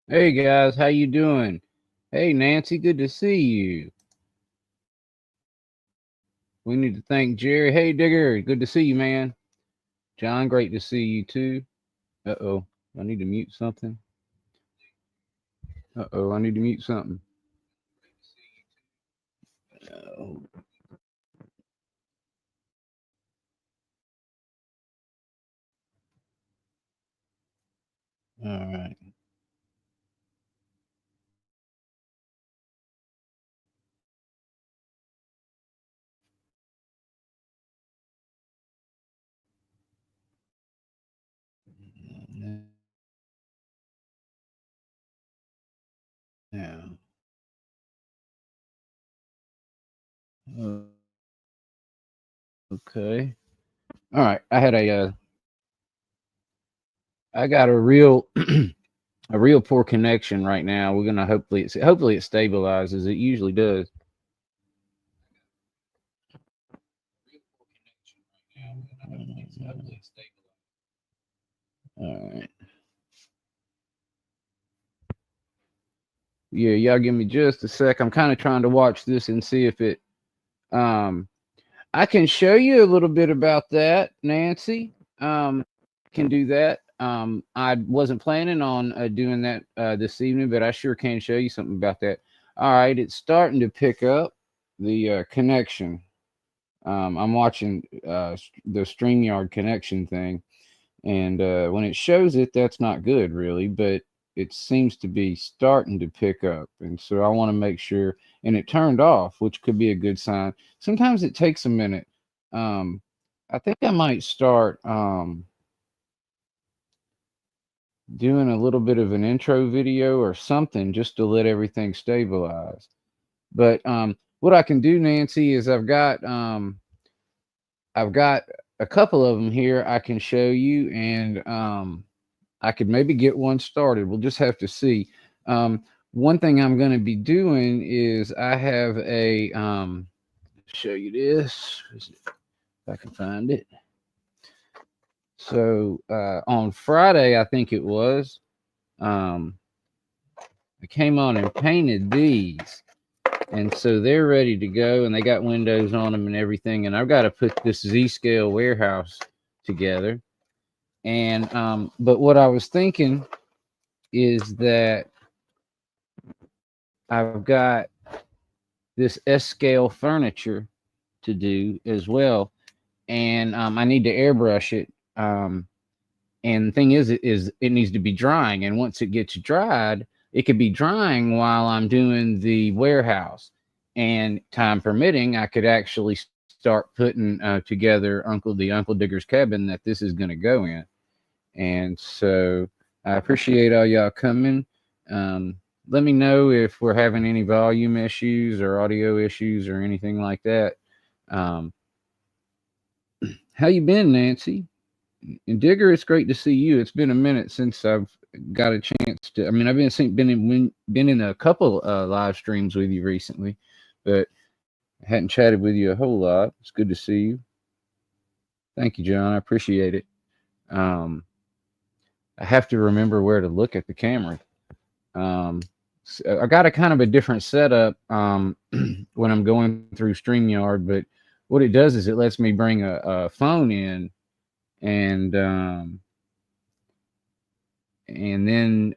Hey guys, how you doing? Hey Nancy, good to see you. We need to thank Jerry. Hey Digger, good to see you, man. John, great to see you too. Uh-oh, I need to mute something. Uh-oh, I need to mute something. Oh, all right. Now, okay. All right. I got a real a real poor connection right now. We're gonna hopefully it stabilizes. It usually does. All right. Yeah, y'all give me just a sec. I'm kind of trying to watch this and see if it um I can show you a little bit about that, Nancy. Can do that. I wasn't planning on doing that this evening, but I sure can show you something about that. All right, it's starting to pick up the connection. I'm watching the StreamYard connection thing, and when it shows it, that's not good, really, but it seems to be starting to pick up. And so I want to make sure, and it turned off, which could be a good sign. Sometimes it takes a minute. Um, I think I might start doing a little bit of an intro video or something just to let everything stabilize. But what I can do, Nancy, is I've got a couple of them here I can show you, and I could maybe get one started. We'll just have to see. One thing I'm going to be doing is I have a show you this if I can find it. So on Friday, I think it was, um, I came on and painted these, and so they're ready to go, and they got windows on them and everything. And I've got to put this Z-scale warehouse together. And but what I was thinking is that I've got this S scale furniture to do as well, and I need to airbrush it. And the thing is it needs to be drying, and once it gets dried, it could be drying while I'm doing the warehouse. And time permitting, I could actually start putting together Uncle Digger's cabin that this is going to go in. And so I appreciate all y'all coming. Um, Let me know if we're having any volume issues or audio issues or anything like that. Um, how you been, Nancy? And Digger, it's great to see you. It's been a minute since I've got a chance to. I mean, I've been in a couple live streams with you recently, but I hadn't chatted with you a whole lot. It's good to see you. Thank you, John. I appreciate it. Um, I have to remember where to look at the camera. Um, I got a kind of a different setup when I'm going through StreamYard, but what it does is it lets me bring a phone in, and then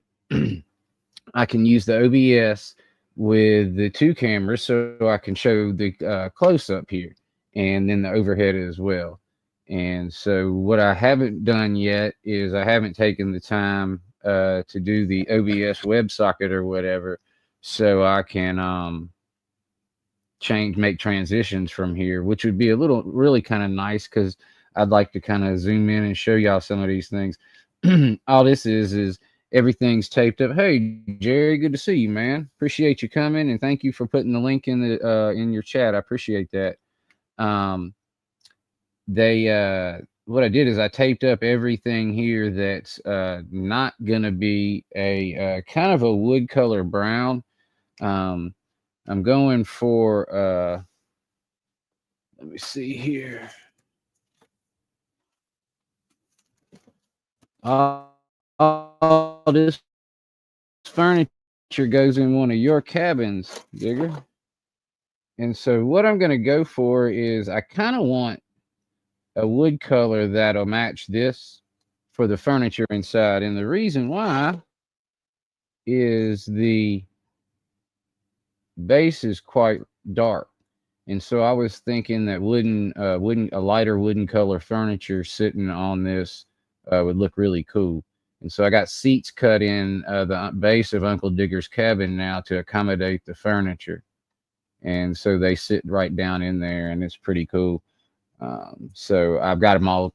I can use the OBS with the two cameras, so I can show the close up here and then the overhead as well. And so what I haven't done yet is I haven't taken the time to do the OBS WebSocket or whatever, so I can make transitions from here, which would be a little really kind of nice because I'd like to kind of zoom in and show y'all some of these things. All this is everything's taped up. Hey Jerry, good to see you, man. Appreciate you coming, and thank you for putting the link in your chat. I appreciate that. Um, they what I did is I taped up everything here that's not gonna be a kind of a wood color brown. Um, I'm going for let me see here. All this furniture goes in one of your cabins, Digger. And so what I'm going to go for is I kind of want a wood color that'll match this for the furniture inside. And the reason why is the base is quite dark. And so I was thinking that a lighter wooden color furniture sitting on this would look really cool. And so I got seats cut in the base of Uncle Digger's cabin now to accommodate the furniture. And so they sit right down in there, and it's pretty cool. So I've got them all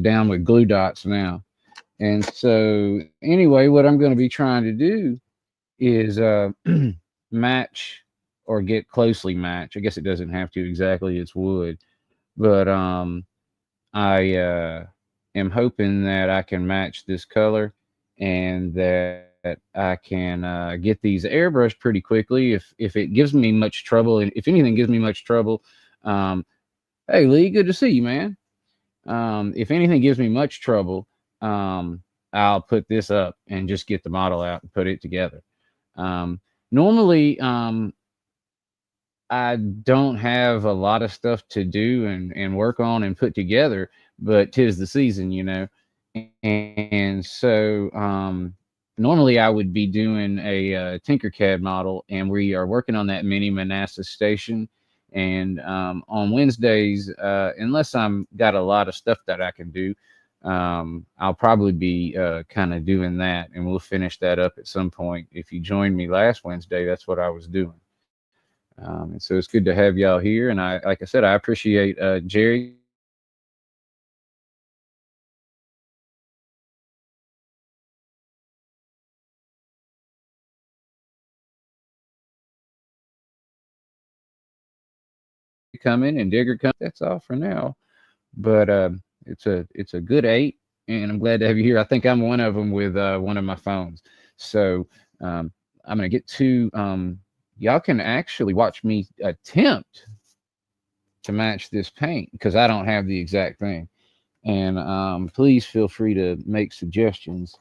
down with glue dots now. And so anyway, what I'm going to be trying to do is match or get closely match. I guess it doesn't have to exactly. It's wood, but I am hoping that I can match this color and that I can get these airbrushed pretty quickly. If it gives me much trouble, and if anything gives me much trouble, hey Lee, good to see you, man. If anything gives me much trouble, I'll put this up and just get the model out and put it together. Normally, I don't have a lot of stuff to do and work on and put together, but 'tis the season, you know. And so normally I would be doing a Tinkercad model, and we are working on that mini Manassas station. And on Wednesdays, unless I'm got a lot of stuff that I can do, I'll probably be kind of doing that, and we'll finish that up at some point. If you joined me last Wednesday, that's what I was doing. And so it's good to have y'all here. And like I said, I appreciate Jerry coming and Digger coming. That's all for now. But it's a good 8, and I'm glad to have you here. I think I'm one of them with one of my phones. So I'm gonna get to y'all can actually watch me attempt to match this paint because I don't have the exact thing. And please feel free to make suggestions.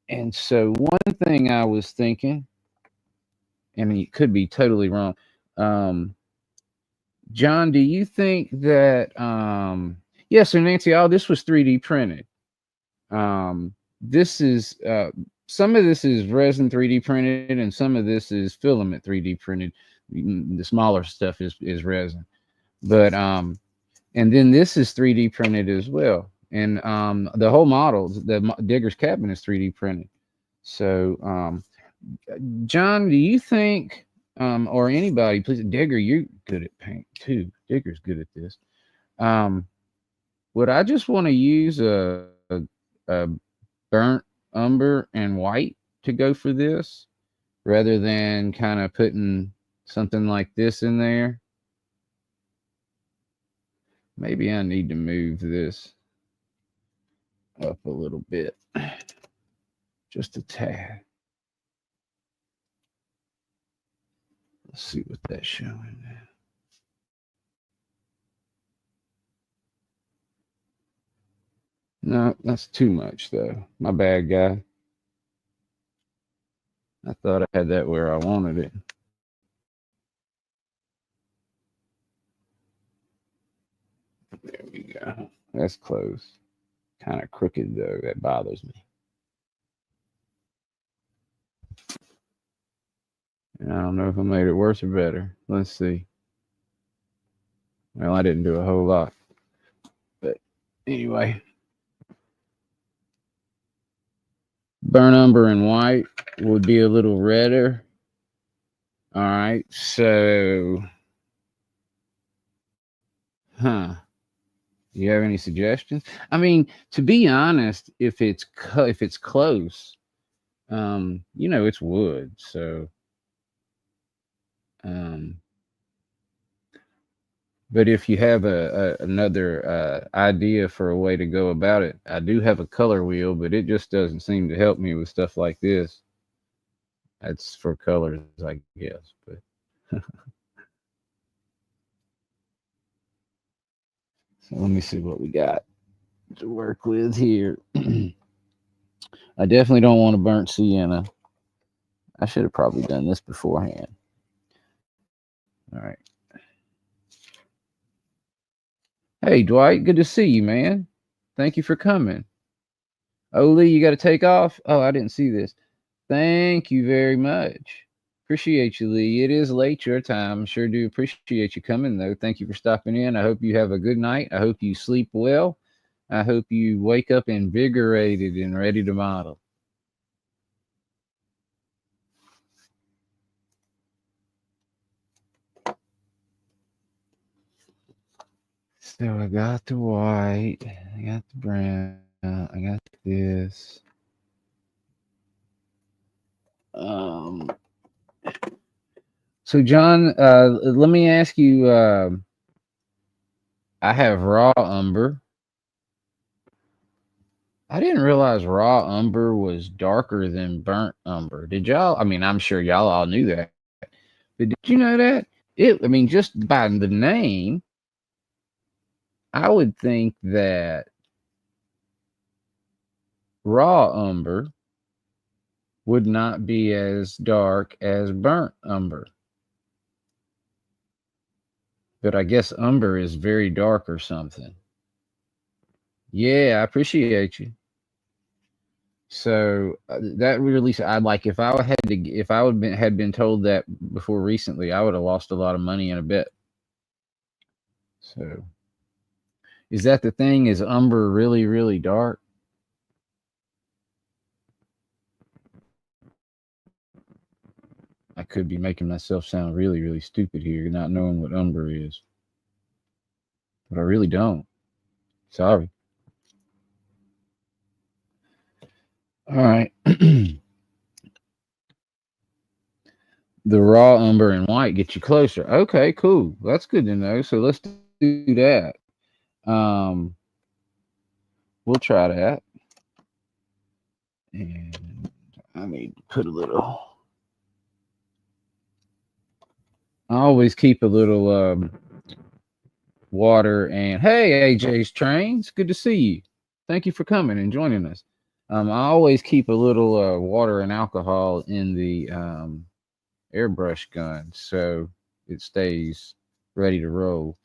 And so one thing I was thinking, and it could be totally wrong. John, do you think that yeah, so Nancy, all this was 3D printed. This is some of this is resin 3D printed and some of this is filament 3D printed. The smaller stuff is resin. But and then this is 3D printed as well. And the whole model, the Digger's cabin is 3D printed. So John, do you think or anybody, please, Digger, you're good at paint too. Digger's good at this. Would I just want to use a burnt umber and white to go for this rather than kind of putting something like this in there? Maybe I need to move this up a little bit, just a tad. Let's see what that's showing now. No, that's too much though. My bad, guy. I thought I had that where I wanted it. There we go. That's close. Kind of crooked though. That bothers me. And I don't know if I made it worse or better. Let's see. Well, I didn't do a whole lot. But anyway, burnt umber and white would be a little redder. All right. So, you have any suggestions? I mean, to be honest, if it's close, you know, it's wood. So, but if you have another idea for a way to go about it, I do have a color wheel, but it just doesn't seem to help me with stuff like this. That's for colors, I guess. But so let me see what we got to work with here. I definitely don't want a burnt sienna. I should have probably done this beforehand. All right. Hey, Dwight, good to see you, man. Thank you for coming. Oh, Lee, you got to take off? Oh, I didn't see this. Thank you very much. Appreciate you, Lee. It is late your time. Sure do appreciate you coming, though. Thank you for stopping in. I hope you have a good night. I hope you sleep well. I hope you wake up invigorated and ready to model. So I got the white, I got the brown, I got this. Um, so John, let me ask you. I have raw umber. I didn't realize raw umber was darker than burnt umber. Did y'all? I mean, I'm sure y'all all knew that, but did you know that? I mean, just by the name, I would think that raw umber would not be as dark as burnt umber. But I guess umber is very dark or something. Yeah, I appreciate you. So that really, I'd like if I had to, if I would had been told that before recently, I would have lost a lot of money in a bet. So, is that the thing? Is umber really, really dark? I could be making myself sound really, really stupid here, not knowing what umber is, but I really don't. Sorry. All right. The raw umber and white get you closer. Okay, cool. That's good to know. So let's do that. Um, we'll try that. And I need to put a little. I always keep a little water. And hey, AJ's Trains, good to see you. Thank you for coming and joining us. I always keep a little water and alcohol in the airbrush gun so it stays ready to roll.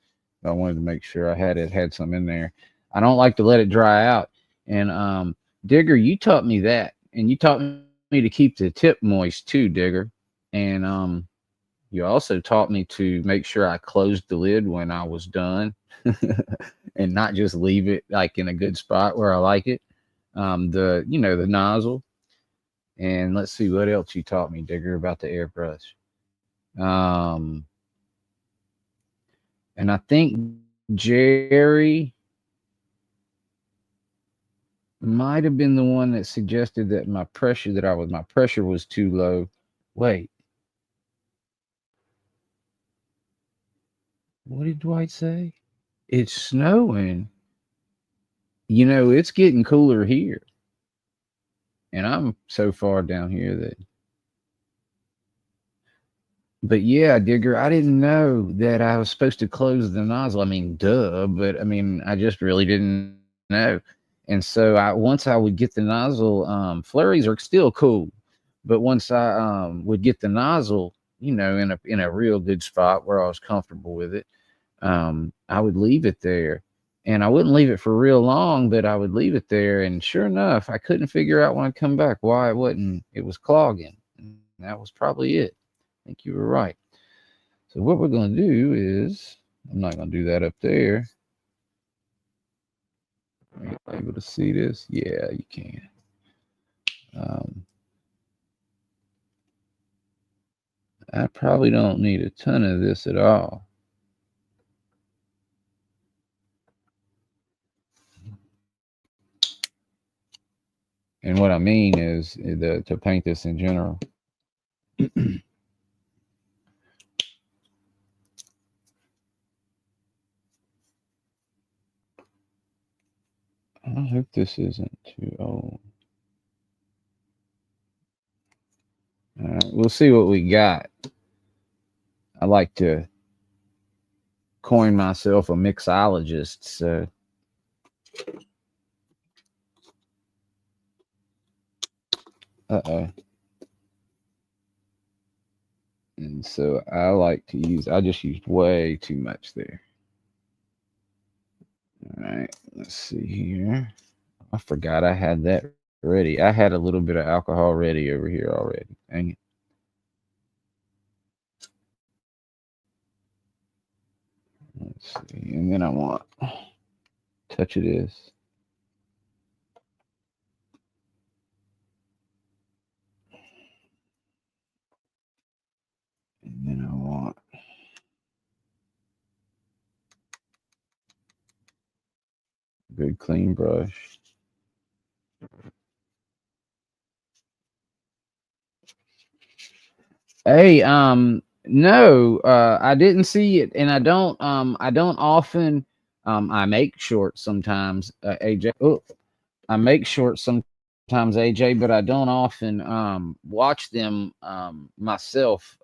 I wanted to make sure I had some in there. I don't like to let it dry out. And Digger, you taught me that, and you taught me to keep the tip moist too, Digger. And you also taught me to make sure I closed the lid when I was done, and not just leave it like in a good spot where I like it. The nozzle. And let's see what else you taught me, Digger, about the airbrush. Um, and I think Jerry might have been the one that suggested that my pressure was too low. Wait, what did Dwight say? It's snowing. It's getting cooler here, and I'm so far down here that. But yeah, Digger, I didn't know that I was supposed to close the nozzle. I mean, duh, but I mean, I just really didn't know. And so once I would get the nozzle, flurries are still cool, but once I would get the nozzle, in a real good spot where I was comfortable with it, I would leave it there. And I wouldn't leave it for real long, but I would leave it there. And sure enough, I couldn't figure out when I come back why it was clogging. And that was probably it. I think you were right. So what we're going to do is, I'm not going to do that up there. Are you able to see this? Yeah, you can. I probably don't need a ton of this at all. And what I mean is to paint this in general. I hope this isn't too old. All right, we'll see what we got. I like to coin myself a mixologist, so. Uh-oh. And so I just used way too much there. All right, let's see here. I forgot I had that ready. I had a little bit of alcohol ready over here already. Dang it. Let's see. And then I want a touch of this. And then I want a good clean brush. Hey, no, I didn't see it, and I don't often, I make shorts sometimes, AJ. Oh, I make shorts sometimes, AJ, but I don't often, watch them, myself.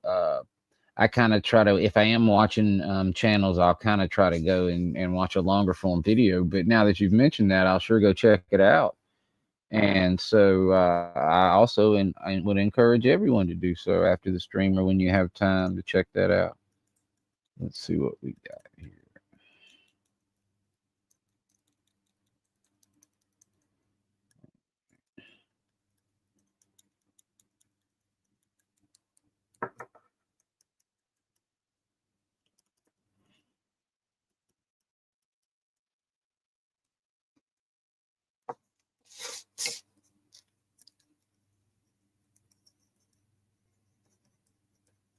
I kind of try to, if I am watching, channels, I'll kind of try to go and watch a longer form video. But now that you've mentioned that, I'll sure go check it out. And so I also I would encourage everyone to do so after the stream or when you have time to check that out. Let's see what we got here.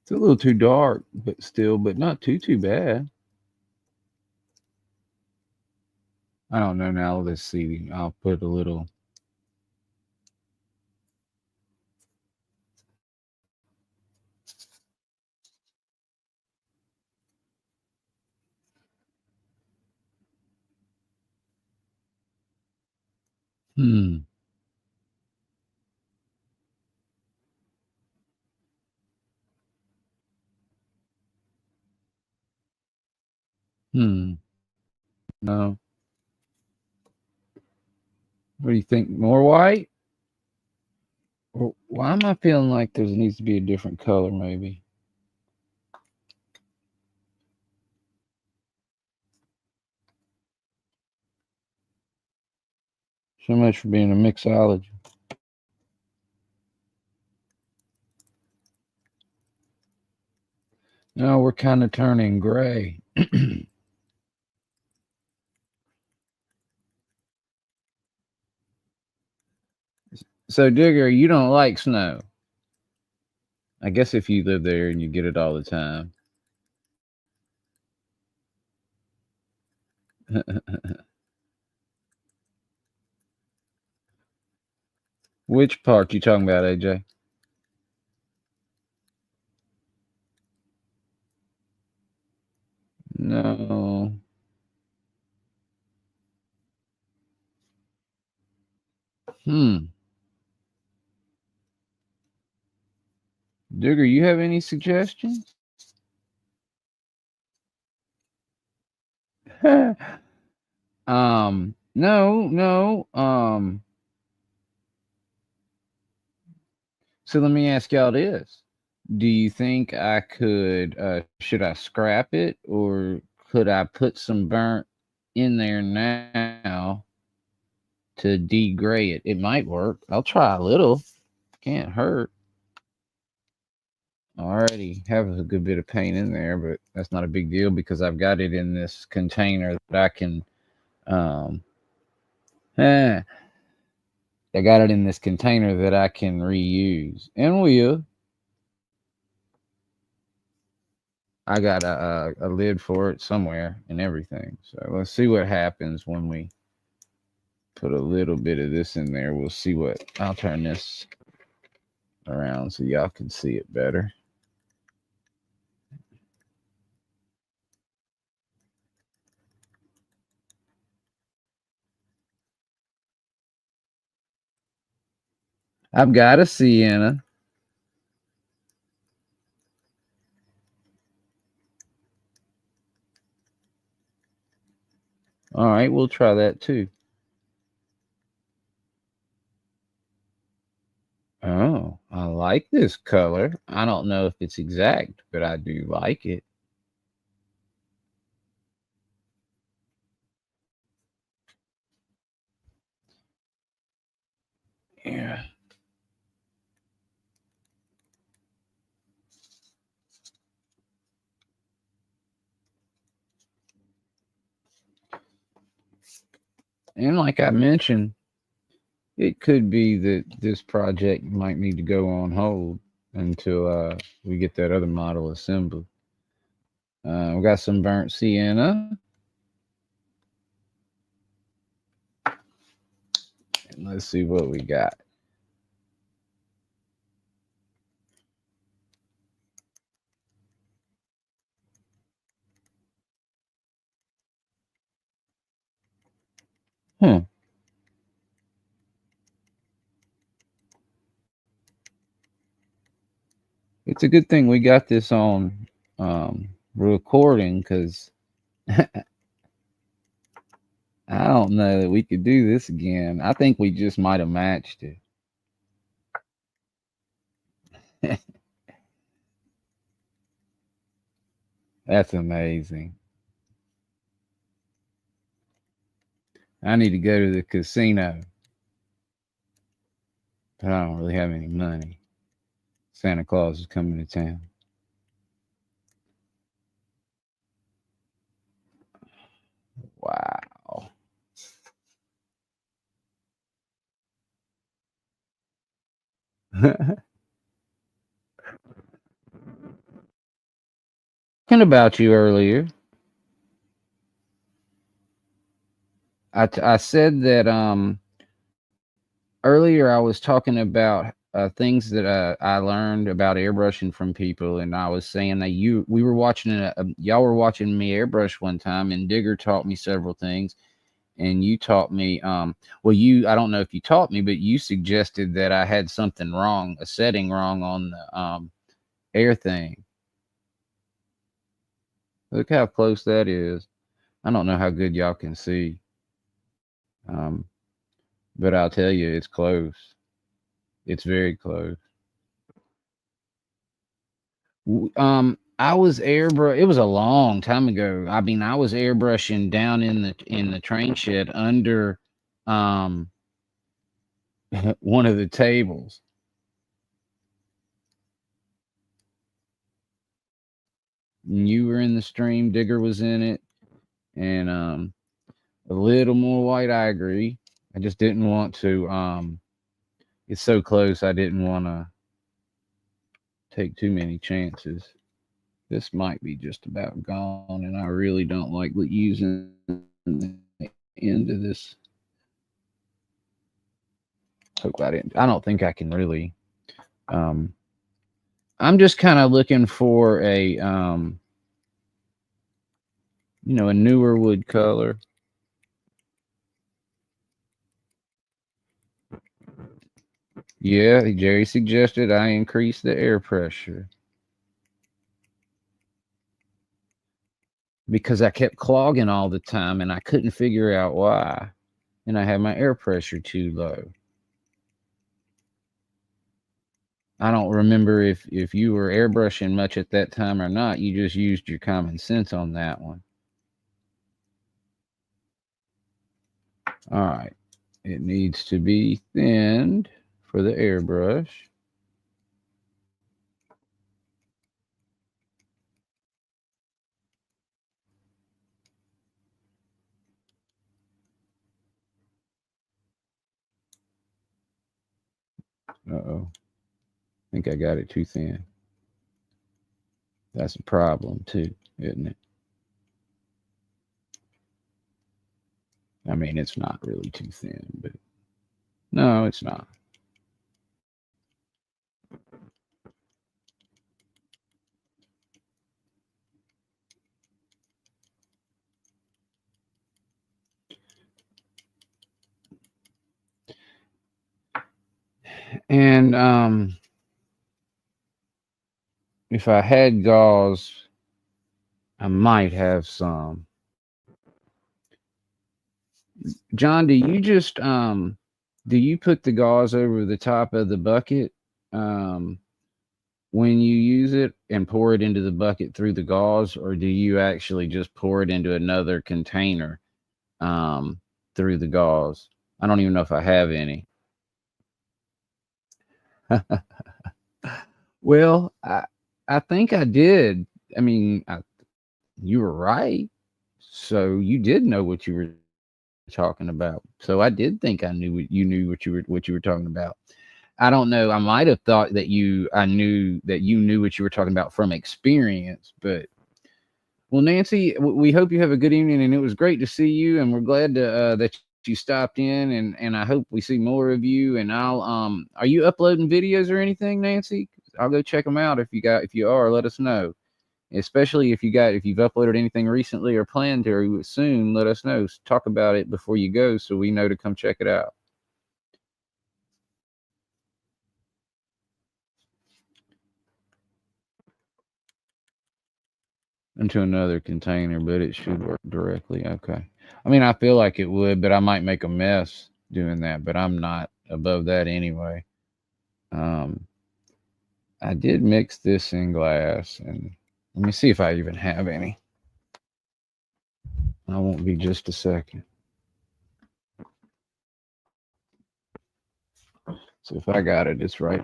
It's a little too dark, but still, but not too bad. I don't know now. Let's see. I'll put a little. Hmm. Hmm. No. What do you think? More white? Or why am I feeling like there needs to be a different color? Maybe. So much for being a mixologist. No, we're kind of turning gray. So, Digger, you don't like snow. I guess if you live there and you get it all the time. Which part you talking about, AJ? No. Hmm. Digger, you have any suggestions? No, no. So let me ask y'all this. Do you think I could should I scrap it or could I put some burnt in there now to degray it? It might work. I'll try a little. Can't hurt. I already have a good bit of paint in there, but that's not a big deal because I've got it in this container that I can um eh, I got it in this container that I can reuse. And will. I got a lid for it somewhere and everything. So let's see what happens when we put a little bit of this in there. We'll see what I'll turn this around so y'all can see it better. I've got a sienna. All right, we'll try that too. Oh, I like this color. I don't know if it's exact, but I do like it. Yeah. And like I mentioned, it could be that this project might need to go on hold until we get that other model assembled. We got some burnt sienna. And let's see what we got. Hmm. It's a good thing we got this on recording because I don't know that we could do this again. I think we just might have matched it. That's amazing. I need to go to the casino, but I don't really have any money. Santa Claus is coming to town. Wow. Talking about you earlier, I said that earlier I was talking about things that I learned about airbrushing from people, and I was saying that we were watching y'all were watching me airbrush one time, and Digger taught me several things, and you taught me well, I don't know if you taught me, but you suggested that I had something wrong, a setting wrong on the air thing. Look how close that is. I don't know how good y'all can see, um, but I'll tell you, it's close. It's very close. I was airbrush. It was a long time ago. I mean, I was airbrushing down in the train shed under um one of the tables. And you were in the stream. Digger was in it, and a little more white. I agree. I just didn't want to. It's so close. I didn't want to take too many chances. This might be just about gone, and I really don't like using the end of this. Hope I didn't. I don't think I can really. Um, I'm just kind of looking for a a newer wood color. Yeah, Jerry suggested I increase the air pressure because I kept clogging all the time and I couldn't figure out why. And I had my air pressure too low. I don't remember if you were airbrushing much at that time or not. You just used your common sense on that one. All right. It needs to be thinned for the airbrush. Uh-oh. I think I got it too thin. That's a problem too, isn't it? I mean, it's not really too thin, but no, it's not. And if I had gauze, I might have some. John, do you put the gauze over the top of the bucket? um, when you use it and pour it into the bucket through the gauze, or do you actually just pour it into another container um, through the gauze? I don't even know if I have any. Well, I think I did. I mean, you were right. So you did know what you were talking about. So I did think I knew what you knew what you were talking about. I don't know. I might have thought that I knew that you knew what you were talking about from experience, but well, Nancy, we hope you have a good evening, and it was great to see you, and we're glad that you stopped in, and I hope we see more of you. And are you uploading videos or anything, Nancy? I'll go check them out if you are, let us know. Especially if you've uploaded anything recently or plan to soon, let us know. Talk about it before you go so we know to come check it out. Into another container, but it should work directly. Okay. I mean, I feel like it would, but I might make a mess doing that, but I'm not above that anyway. Um, I did mix this in glass, and let me see if I even have any. I won't be just a second. So if I got it, it's right.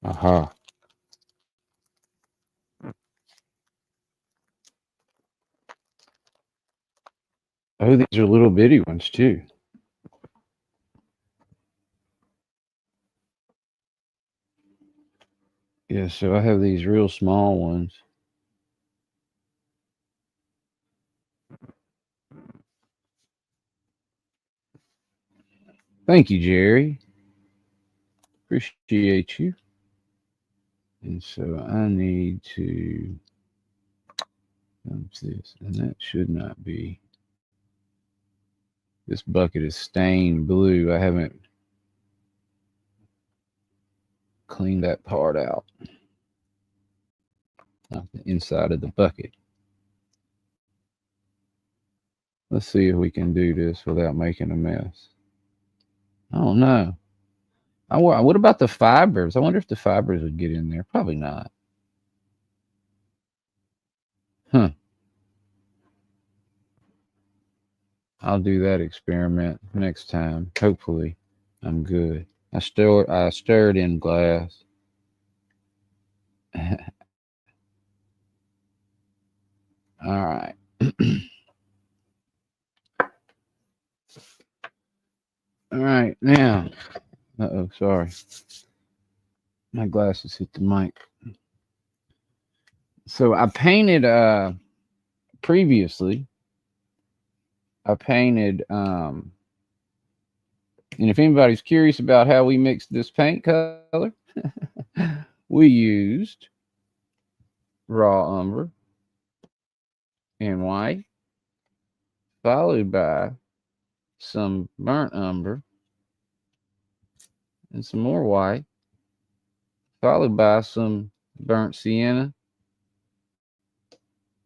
Aha. Oh, these are little bitty ones too. Yeah, so I have these real small ones. Thank you, Jerry. Appreciate you. And so I need to dump this, and that should not be. This bucket is stained blue. I haven't cleaned that part out, not the inside of the bucket. Let's see if we can do this without making a mess. I don't know. What about the fibers? I wonder if the fibers would get in there. Probably not. Huh. I'll do that experiment next time. Hopefully, I'm good. I stirred in glass. All right. All right. Now, oh, sorry. My glasses hit the mic. So I painted previously. I painted and if anybody's curious about how we mixed this paint color, we used raw umber and white, followed by some burnt umber and some more white, followed by some burnt sienna,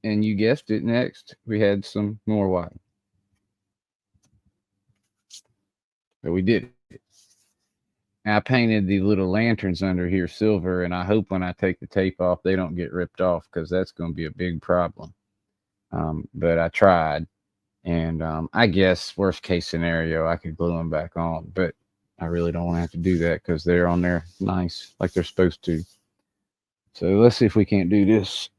and you guessed it, next we had some more white. But we did it. And I painted the little lanterns under here silver, and I hope when I take the tape off they don't get ripped off, because that's going to be a big problem. But I tried, and I guess worst case scenario I could glue them back on, but I really don't want to have to do that because they're on there nice like they're supposed to. So let's see if we can't do this.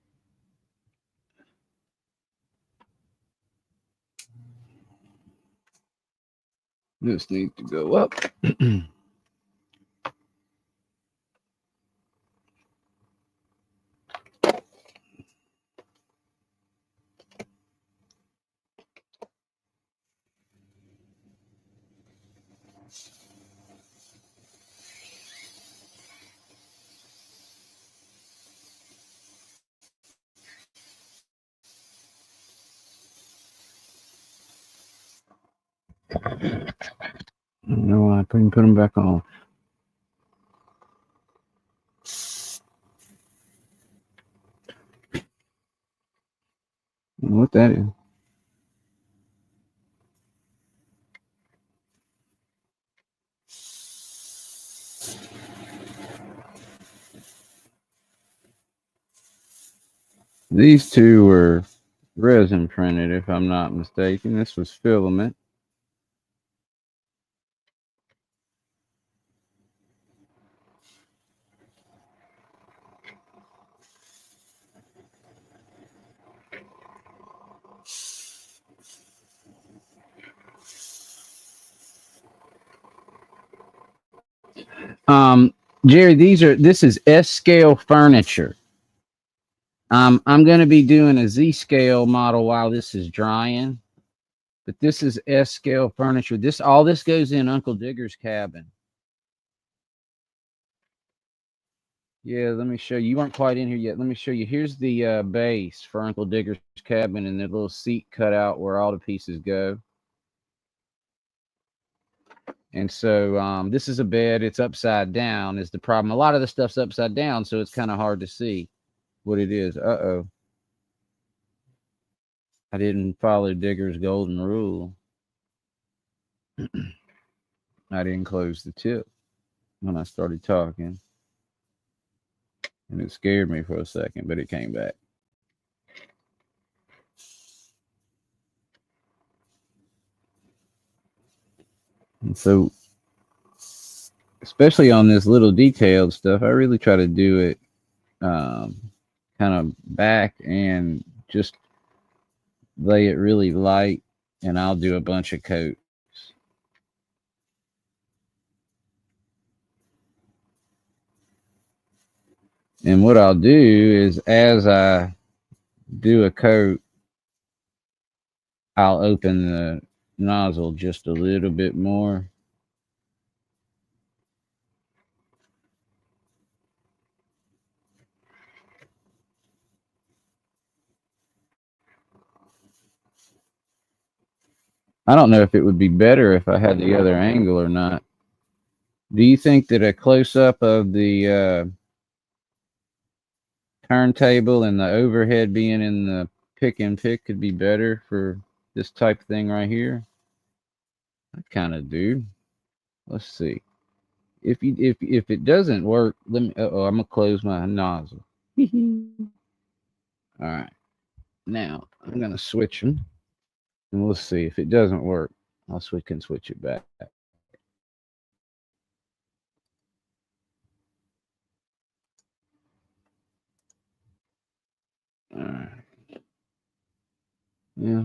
This needs to go up. No, I couldn't put them back on. What that is? These two were resin printed, if I'm not mistaken. This was filament. Jerry, this is S scale furniture. I'm going to be doing a Z scale model while this is drying, but this is S scale furniture. All this goes in Uncle Digger's cabin. Yeah, let me show you. You weren't quite in here yet. Let me show you. Here's the base for Uncle Digger's cabin and the little seat cut out where all the pieces go. And so this is a bed. It's upside down is the problem. A lot of the stuff's upside down, so it's kind of hard to see what it is. Uh-oh. I didn't follow Digger's golden rule. I didn't close the tip when I started talking. And it scared me for a second, but it came back. And so, especially on this little detailed stuff, I really try to do it kind of back and just lay it really light, and I'll do a bunch of coats. And what I'll do is as I do a coat, I'll open the nozzle just a little bit more. I don't know if it would be better if I had the other angle or not. Do you think that a close-up of the turntable and the overhead being in the pick and pick could be better for this type of thing right here? I kind of do. Let's see. If it doesn't work, let me. Oh, I'm gonna close my nozzle. All right. Now I'm gonna switch them, and we'll see if it doesn't work. I'll switch it back. All right. Yeah.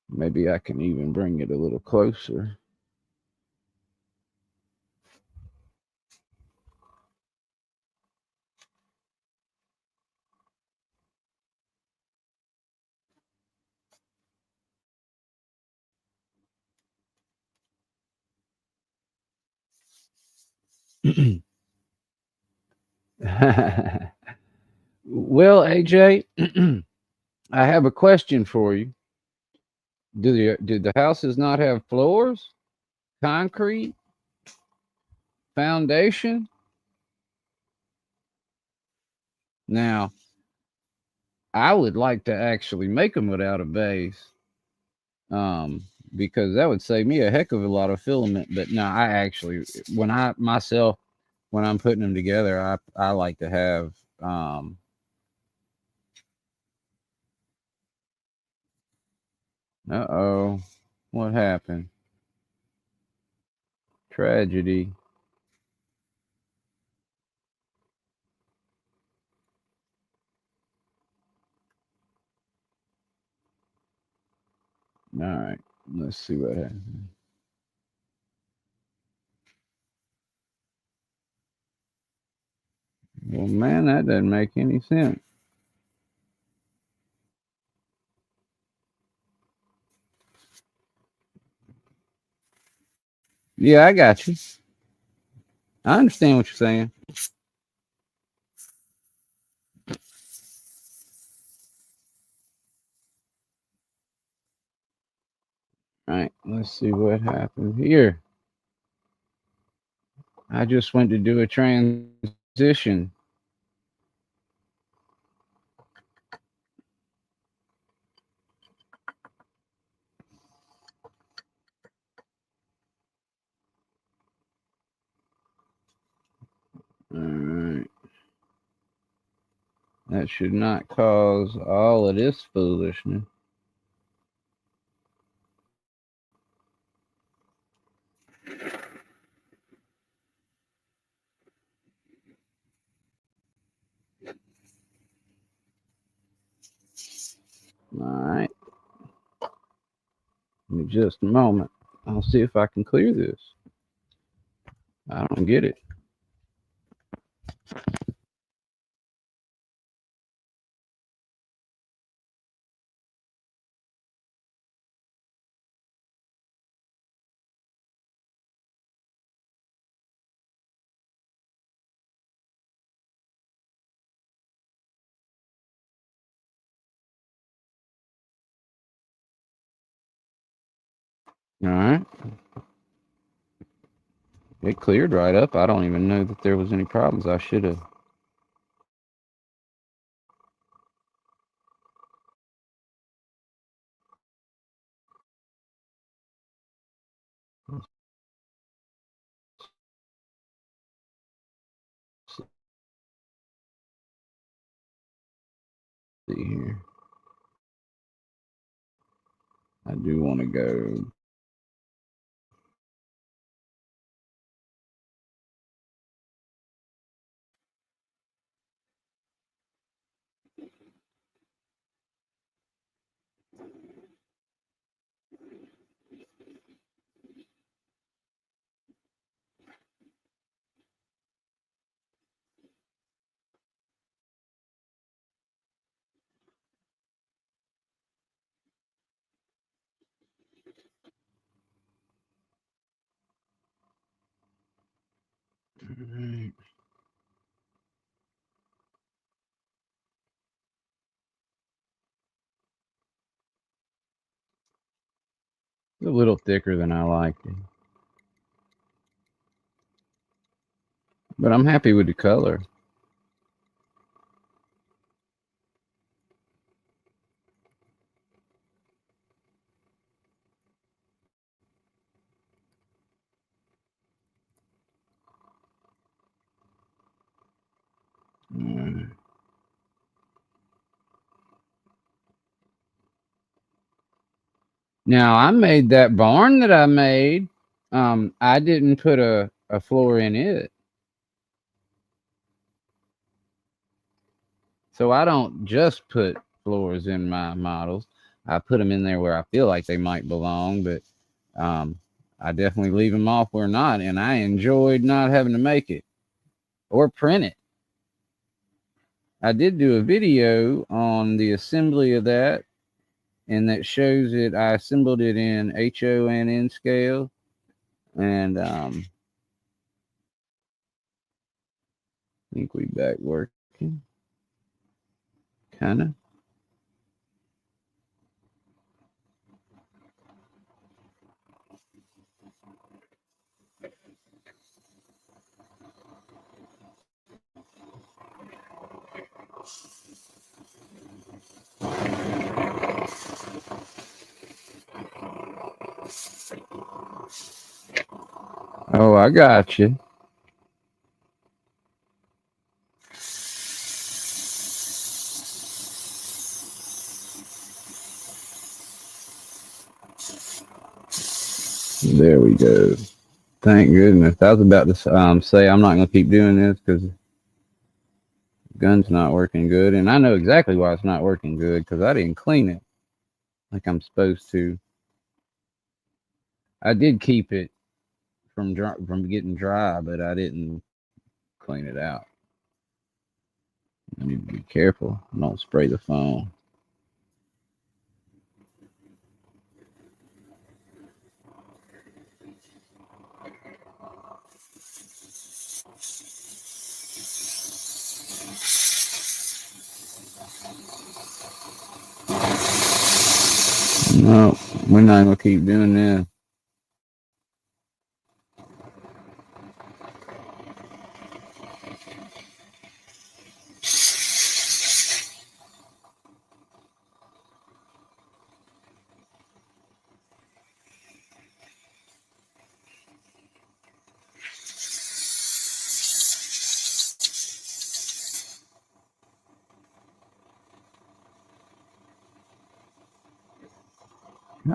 Maybe I can even bring it a little closer. Well, AJ, I have a question for you. Do the houses not have floors, concrete, foundation? Now, I would like to actually make them without a base, um, because that would save me a heck of a lot of filament. But no, I actually, when I'm putting them together, I like to have. Uh-oh, what happened? Tragedy. All right, let's see what happens. Well, man, that doesn't make any sense. Yeah, I got you. I understand what you're saying. All right, let's see what happens here. I just went to do a transition. All right. That should not cause all of this foolishness. All right. Give me just a moment. I'll see if I can clear this. I don't get it. All right. It cleared right up. I don't even know that there was any problems. I should have. See here. I do want to go. Right. It's a little thicker than I liked it, but I'm happy with the color. Mm. Now I made that barn that I made. I didn't put a floor in it, so I don't just put floors in my models. I put them in there where I feel like they might belong, but um, I definitely leave them off where not. And I enjoyed not having to make it or print it. I did do a video on the assembly of that, and that shows it. I assembled it in HO and N scale, and I think we back working, kind of. Oh, I got you. There we go. Thank goodness. I was about to say I'm not going to keep doing this because the gun's not working good, and I know exactly why it's not working good because I didn't clean it like I'm supposed to. I did keep it from getting dry, but I didn't clean it out. I need to be careful. Don't spray the phone. No, we're not going to keep doing this.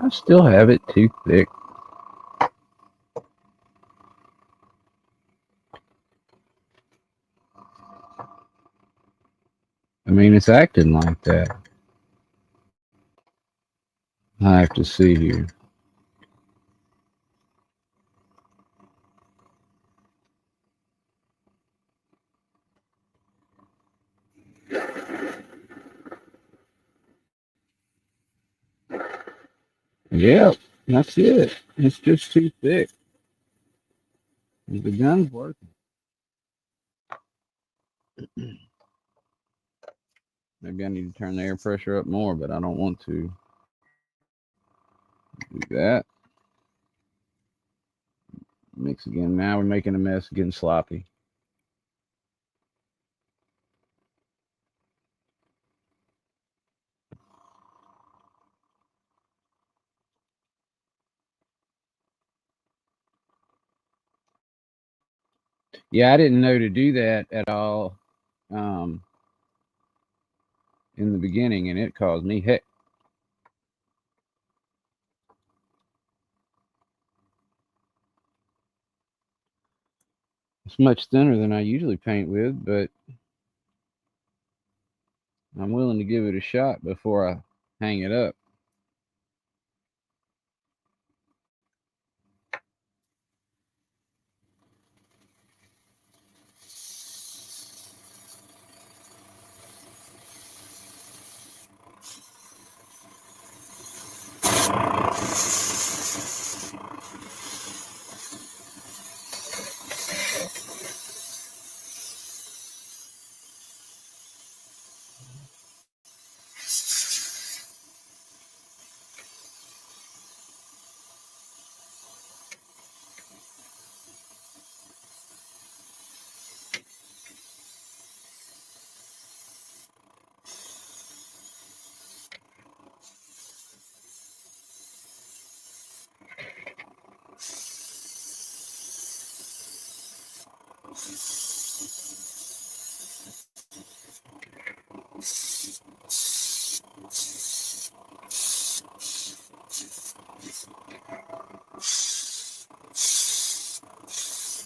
I still have it too thick. I mean, it's acting like that. I have to see here. Yep, that's it. It's just too thick. The gun's working. Maybe I need to turn the air pressure up more, but I don't want to do that. Mix again. Now we're making a mess, getting sloppy. Yeah, I didn't know to do that at all in the beginning, and it caused me heck. It's much thinner than I usually paint with, but I'm willing to give it a shot before I hang it up.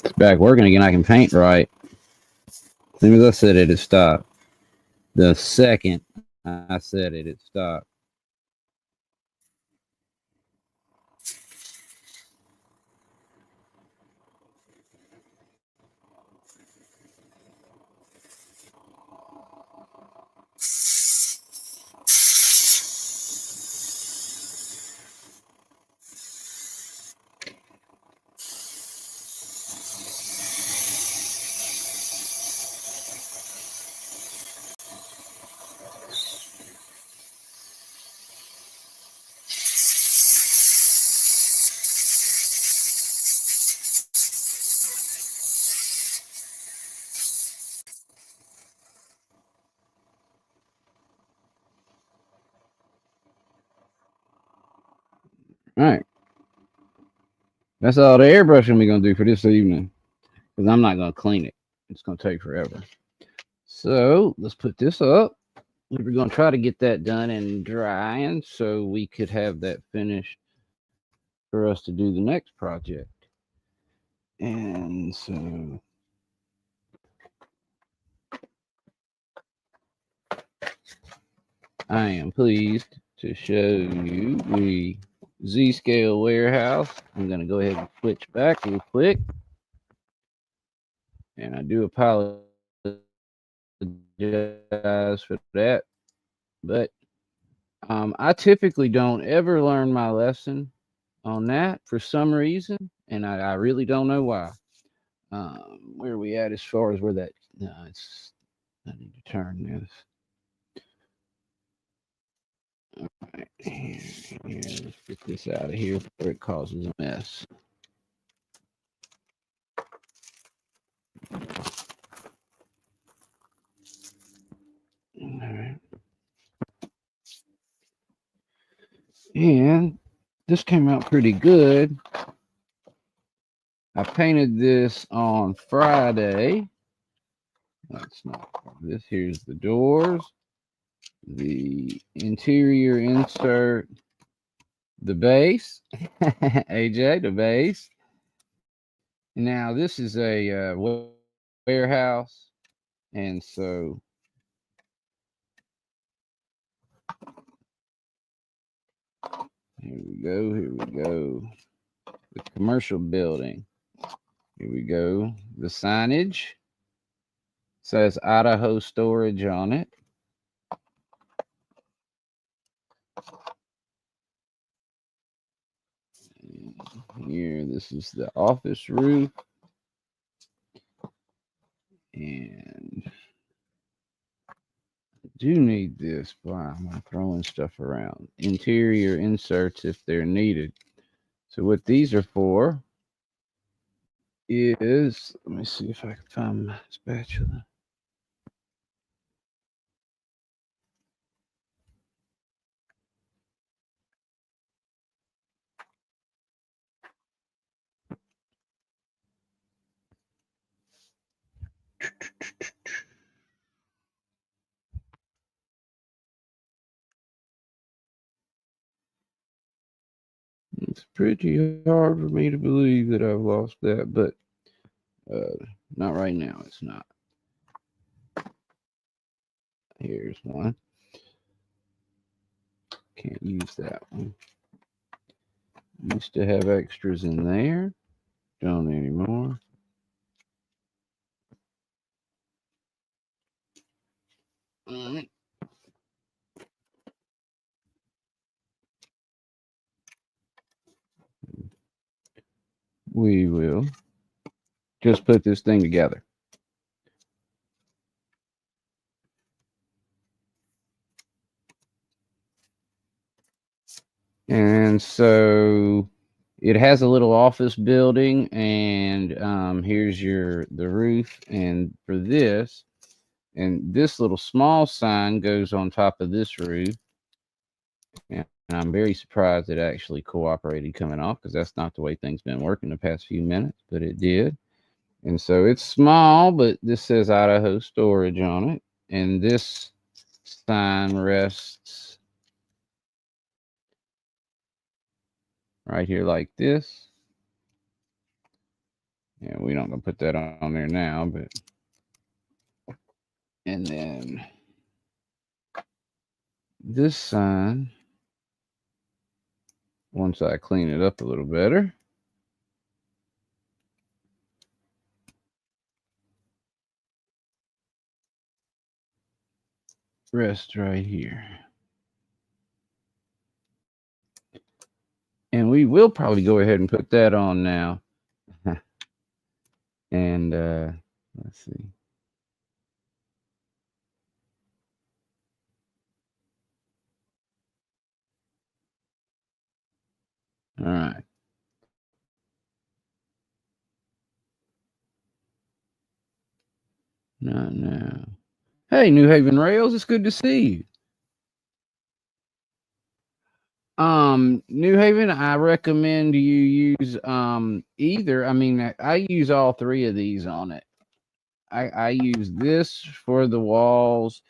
It's back working again. I can paint right. As soon as I said it, it stopped. The second I said it, it stopped. All right. That's all the airbrushing we're going to do for this evening. Because I'm not going to clean it. It's going to take forever. So let's put this up. We're going to try to get that done and drying so we could have that finished for us to do the next project. And so I am pleased to show you the Z-scale warehouse. I'm going to go ahead and switch back real quick. And I do apologize for that. But I typically don't ever learn my lesson on that for some reason. And I really don't know why. Where are we at as far as where that? No, it's. I need to turn this. All right, here, let's get this out of here before it causes a mess. All right. And this came out pretty good. I painted this on Friday. That's not part of this. Here's the doors, the interior insert, the base. AJ, the base. Now this is a warehouse, and so here we go. Here we go. The commercial building. Here we go. The signage says Idaho Storage on it. Here, this is the office roof. And I do need this. Wow, I'm throwing stuff around. Interior inserts if they're needed. So what these are for is, let me see if I can find my spatula. It's pretty hard for me to believe that I've lost that, but not right now. It's not. Here's one. Can't use that one. Used to have extras in there. Don't anymore. We will just put this thing together. And so it has a little office building, and here's the roof. And for this, and this little small sign goes on top of this roof. And I'm very surprised it actually cooperated coming off, because that's not the way things been working the past few minutes, but it did. And so it's small, but this says Idaho Storage on it. And this sign rests right here like this. Yeah, we don't gonna put that on there now, but and then this sign, once I clean it up a little better, rests right here. And we will probably go ahead and put that on now. And let's see. All right. Not now. Hey, New Haven Rails, it's good to see you. New Haven, I recommend you use either. I mean, I use all three of these on it. I use this for the walls.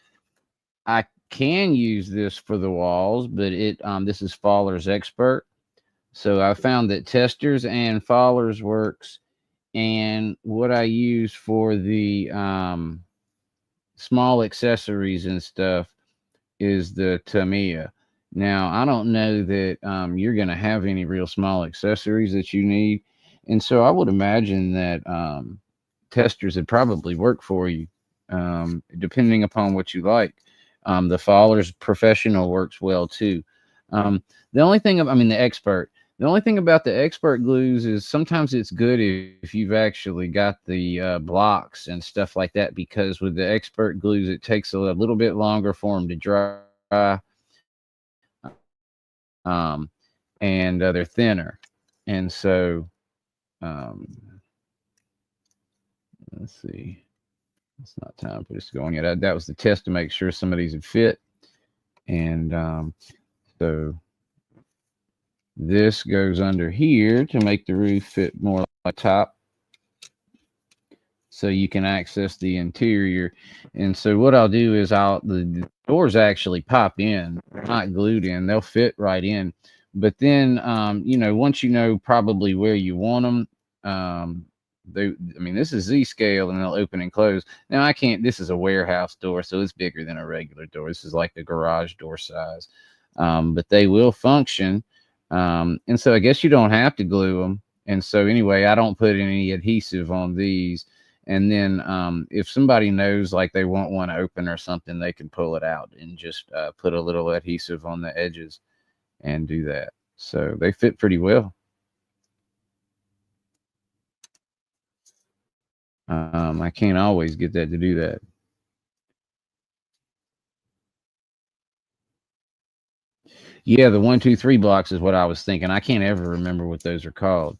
I can use this for the walls, but this is Faller's Expert. So I found that Testers and Faller's works, and what I use for the small accessories and stuff is the Tamiya. Now, I don't know that you're going to have any real small accessories that you need. And so I would imagine that Testers would probably work for you, depending upon what you like. The Faller's Professional works well too. The only thing, the Expert. The only thing about the Expert glues is sometimes it's good if you've actually got the blocks and stuff like that, because with the Expert glues, it takes a little bit longer for them to dry. And they're thinner. And so, let's see. It's not time for this going yet. That was the test to make sure some of these would fit. And so this goes under here to make the roof fit more like top, so you can access the interior. And so what I'll do is the doors actually pop in. They're not glued in. They'll fit right in. But then, you know, once you know probably where you want them, I mean, this is Z scale and they'll open and close. Now I can't, this is a warehouse door, so it's bigger than a regular door. This is like the garage door size. But they will function. And so I guess you don't have to glue them. And so anyway, I don't put any adhesive on these. And then if somebody knows like they want one open or something, they can pull it out and just put a little adhesive on the edges and do that. So they fit pretty well. I can't always get that to do that. Yeah, the 1, 2, 3 blocks is what I was thinking. I can't ever remember what those are called.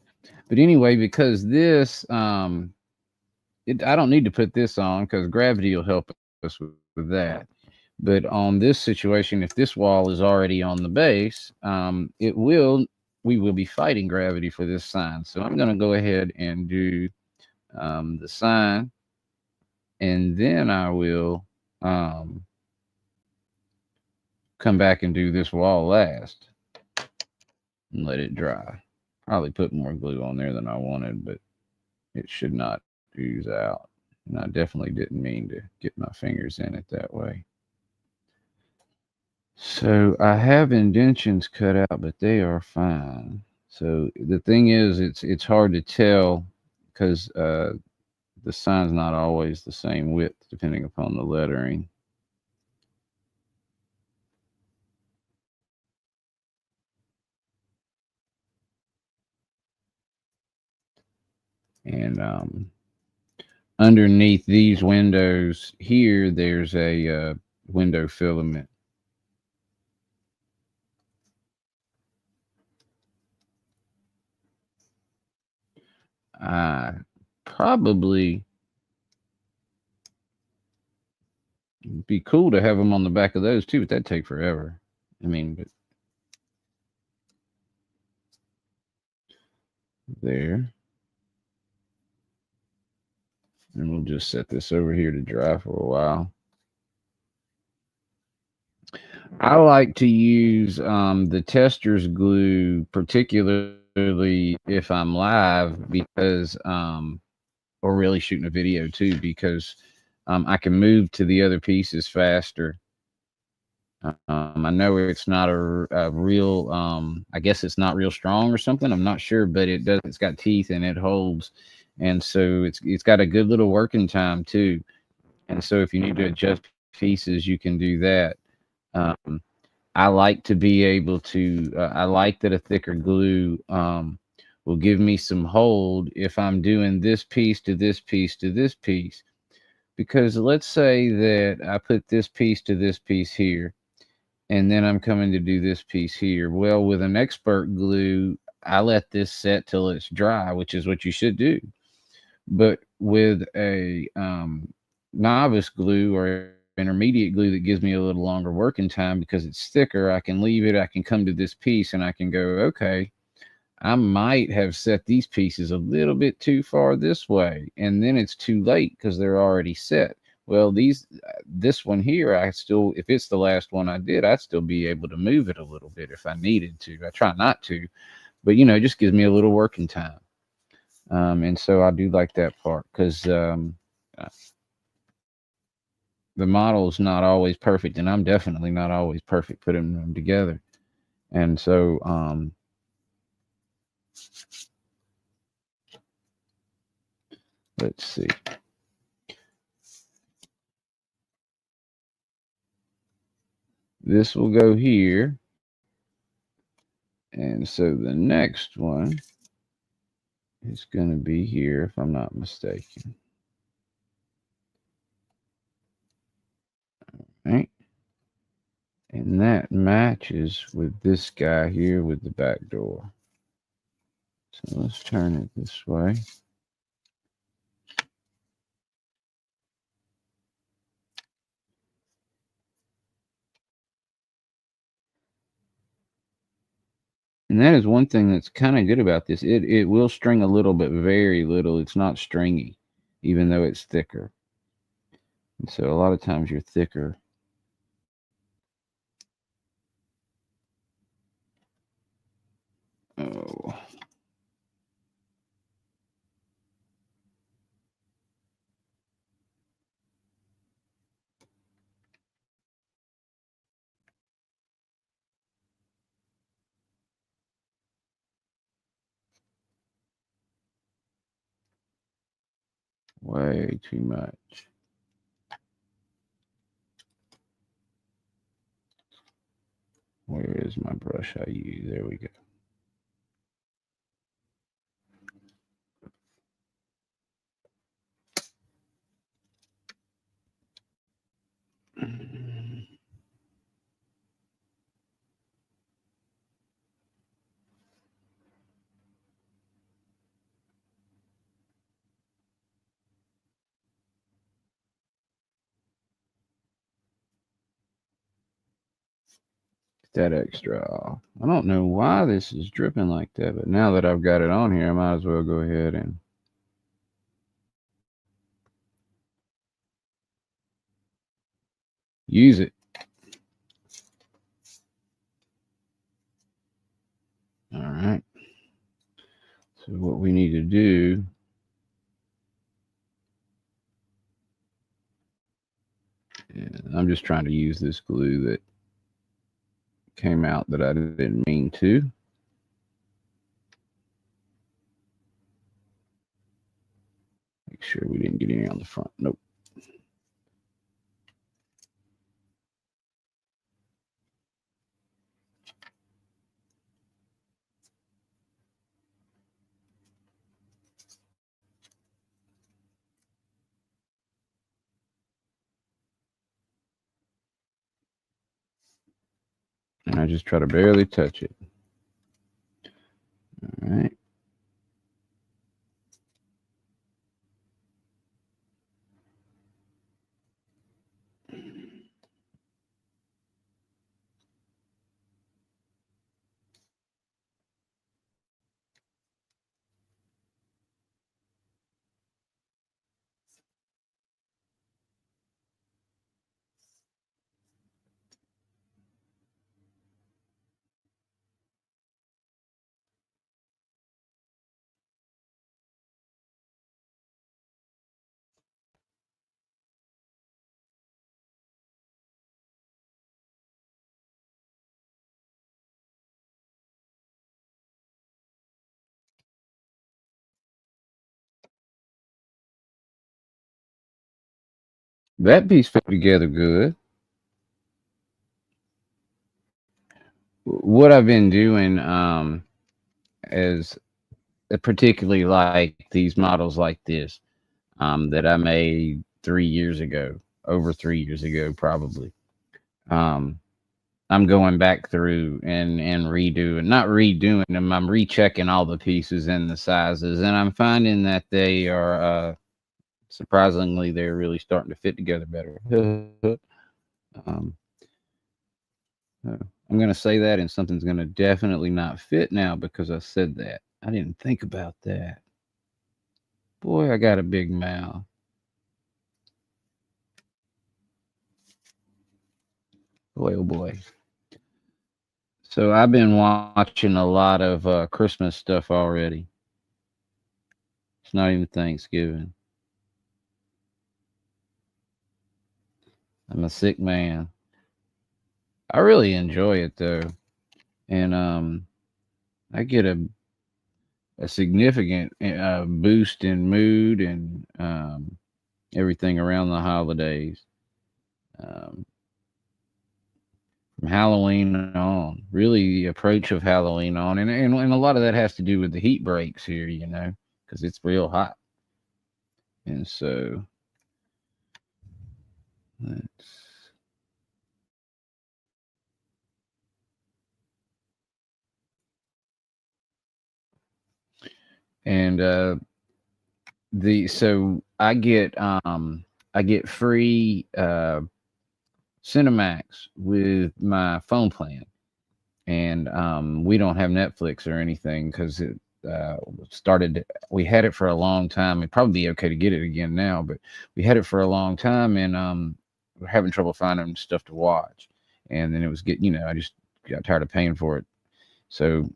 But anyway, because this, I don't need to put this on because gravity will help us with that. But on this situation, if this wall is already on the base, we will be fighting gravity for this sign. So I'm going to go ahead and do the sign, and then I will um, come back and do this wall last and let it dry. Probably put more glue on there than I wanted, but it should not ooze out. And I definitely didn't mean to get my fingers in it that way. So I have indentions cut out, but they are fine. So the thing is, it's hard to tell because the sign's not always the same width depending upon the lettering. And underneath these windows here, there's a window filament. I probably be cool to have them on the back of those too, but that'd take forever. I mean, but there. And we'll just set this over here to dry for a while. I like to use the tester's glue, particularly if I'm live, because or really shooting a video too, because I can move to the other pieces faster. I know it's not a real, I guess it's not real strong or something. I'm not sure, but it does. It's got teeth and it holds, and so it's got a good little working time too. And so if you need to adjust pieces, you can do that. Um, I like to be able to. I like that a thicker glue will give me some hold if I'm doing this piece to this piece to this piece. Because let's say that I put this piece to this piece here, and then I'm coming to do this piece here. Well, with an expert glue, I let this set till it's dry, which is what you should do. But with a novice glue or intermediate glue that gives me a little longer working time because it's thicker, I can leave it. I can come to this piece and I can go, okay, I might have set these pieces a little bit too far this way, and then it's too late because they're already set. Well, this one here, I still, if it's the last one I did, I'd still be able to move it a little bit if I needed to. I try not to, but you know, it just gives me a little working time. And so I do like that part because the model is not always perfect, and I'm definitely not always perfect putting them together. And so let's see. This will go here. And so the next one is going to be here, if I'm not mistaken. All right. And that matches with this guy here with the back door. So let's turn it this way. And that is one thing that's kind of good about this. It will string a little, but very little. It's not stringy, even though it's thicker. And so a lot of times you're thicker. Oh. Way too much. Where is my brush I use? There we go. That extra off. I don't know why this is dripping like that, but now that I've got it on here, I might as well go ahead and use it. All right. So what we need to do, I'm just trying to use this glue that came out that I didn't mean to. Make sure we didn't get any on the front. Nope. And I just try to barely touch it. All right. That piece fit together good. What I've been doing is particularly like these models like this that I made 3 years ago, over 3 years ago, probably. Um, I'm going back through and redoing, not redoing them. I'm rechecking all the pieces and the sizes, and I'm finding that they are surprisingly they're really starting to fit together better. um, I'm going to say that, and something's going to definitely not fit now because I said that. I didn't think about that. Boy, I got a big mouth. Boy, oh boy. So I've been watching a lot of Christmas stuff already. It's not even Thanksgiving. I'm a sick man. I really enjoy it though, and I get a significant boost in mood and everything around the holidays. Um, from Halloween on, really the approach of Halloween on, and a lot of that has to do with the heat breaks here, because it's real hot, and so let's and the so I get free Cinemax with my phone plan, and we don't have Netflix or anything because it started. We had it for a long time. It'd probably be okay to get it again now, but we had it for a long time, and we're having trouble finding stuff to watch. And then it was getting, I just got tired of paying for it. So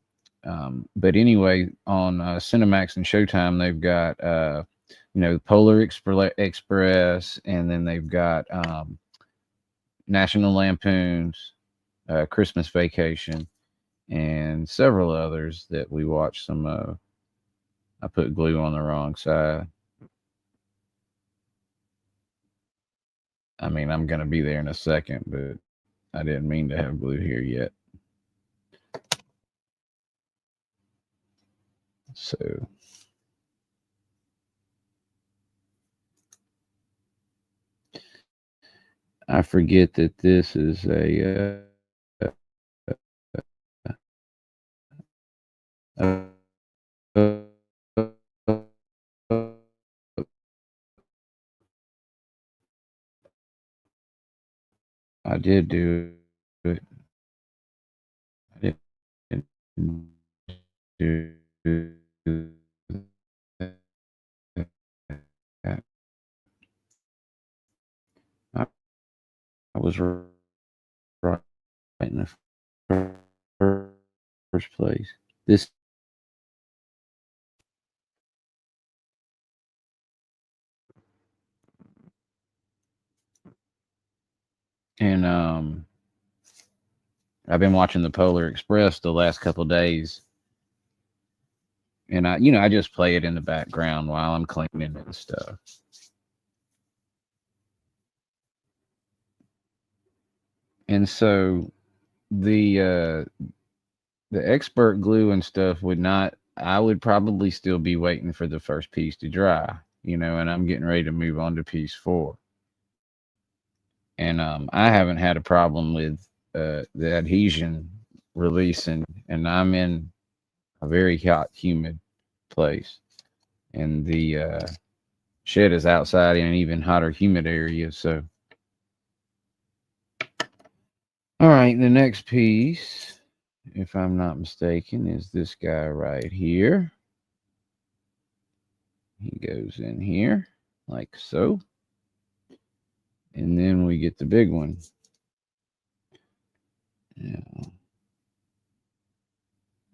But anyway, on Cinemax and Showtime, they've got Polar Express, and then they've got National Lampoon's Christmas Vacation, and several others that we watched some of. I put glue on the wrong side. I mean, I'm going to be there in a second, but I didn't mean to have glue here yet. So I forget that this is a I did do it. I did do that. I was right in the first place. This and I've been watching the Polar Express the last couple of days, and I just play it in the background while I'm cleaning and stuff. And so the expert glue and stuff would not. I would probably still be waiting for the first piece to dry, and I'm getting ready to move on to piece 4. And I haven't had a problem with the adhesion releasing, and I'm in a very hot, humid place, and the shed is outside in an even hotter, humid area. So, all right, the next piece, if I'm not mistaken, is this guy right here. He goes in here like so, and then we get the big one.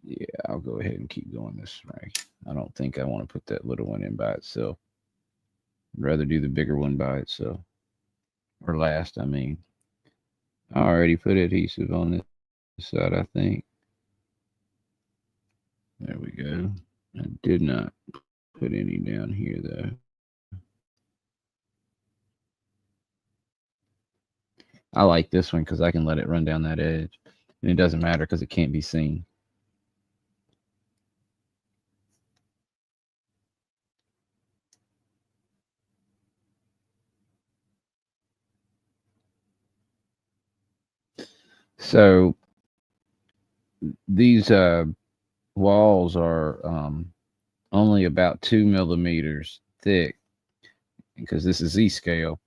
Yeah, I'll go ahead and keep going this way. I don't think I want to put that little one in by itself. I'd rather do the bigger one by itself. Or last, I mean. I already put adhesive on this side, I think. There we go. I did not put any down here, though. I like this one because I can let it run down that edge. And it doesn't matter because it can't be seen. So these walls are only about 2 millimeters thick because this is Z scale.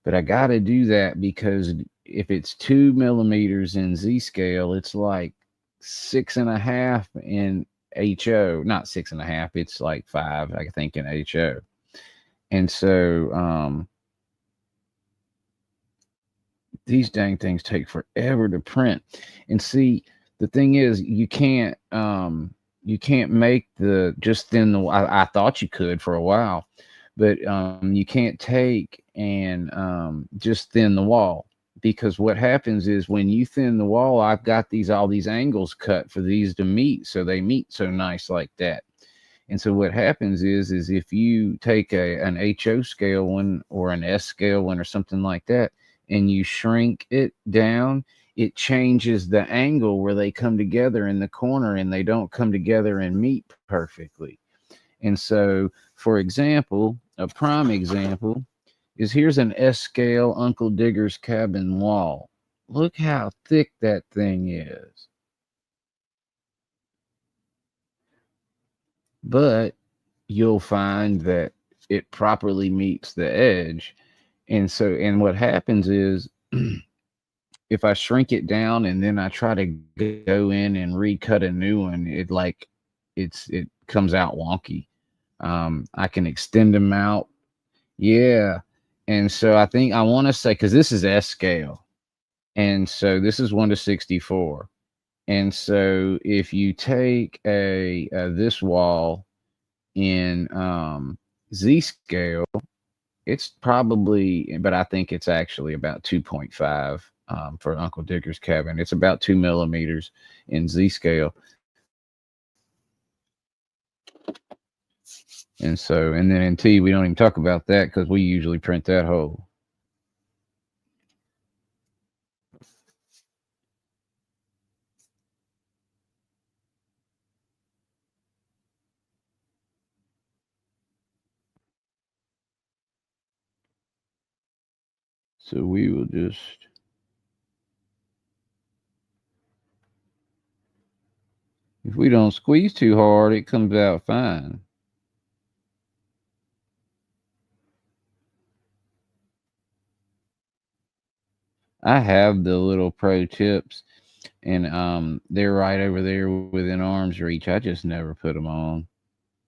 But I got to do that because if it's 2 millimeters in Z scale, it's like 6.5 in HO. Not 6.5, it's like 5, I think, in HO. And so these dang things take forever to print. And see, the thing is, you can't make the just thin the. I thought you could for a while, but you can't take and just thin the wall, because what happens is when you thin the wall, I've got all these angles cut for these to meet, so they meet so nice like that. And so what happens is if you take an HO scale one or an S scale one or something like that, and you shrink it down, it changes the angle where they come together in the corner, and they don't come together and meet perfectly. And so, for example, a prime example is here's an S scale Uncle Digger's cabin wall. Look how thick that thing is. But you'll find that it properly meets the edge. And so, and what happens is if I shrink it down and then I try to go in and recut a new one, it comes out wonky. I can extend them out. Yeah. And so I think I want to say, because this is S scale. And so this is 1:64. And so if you take this wall in Z scale, it's probably, but I think it's actually about 2.5 for Uncle Dicker's cabin. It's about 2 millimeters in Z scale. And so, and then in T, we don't even talk about that because we usually print that whole. So we will just, if we don't squeeze too hard, it comes out fine. I have the little pro tips, and they're right over there within arm's reach. I just never put them on.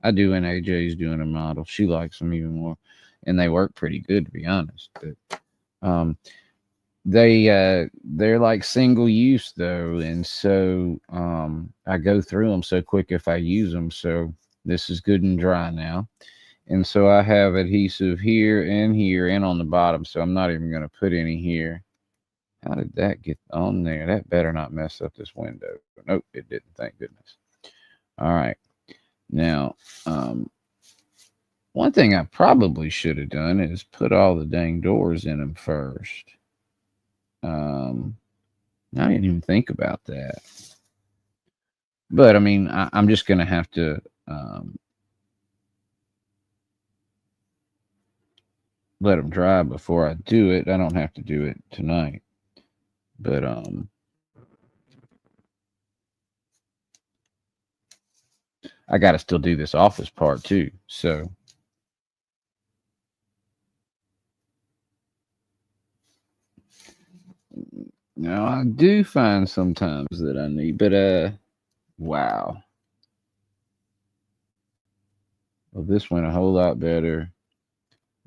I do when AJ's doing a model. She likes them even more, and they work pretty good, to be honest. But they're like single use though, and so I go through them so quick if I use them. So this is good and dry now, and so I have adhesive here and on the bottom. So I'm not even going to put any here. How did that get on there? That better not mess up this window. Nope, it didn't. Thank goodness. All right. Now, one thing I probably should have done is put all the dang doors in them first. I didn't even think about that. But I mean, I'm just going to have to let them dry before I do it. I don't have to do it tonight. But I got to still do this office part too. So now I do find sometimes that I need, but wow. Well, this went a whole lot better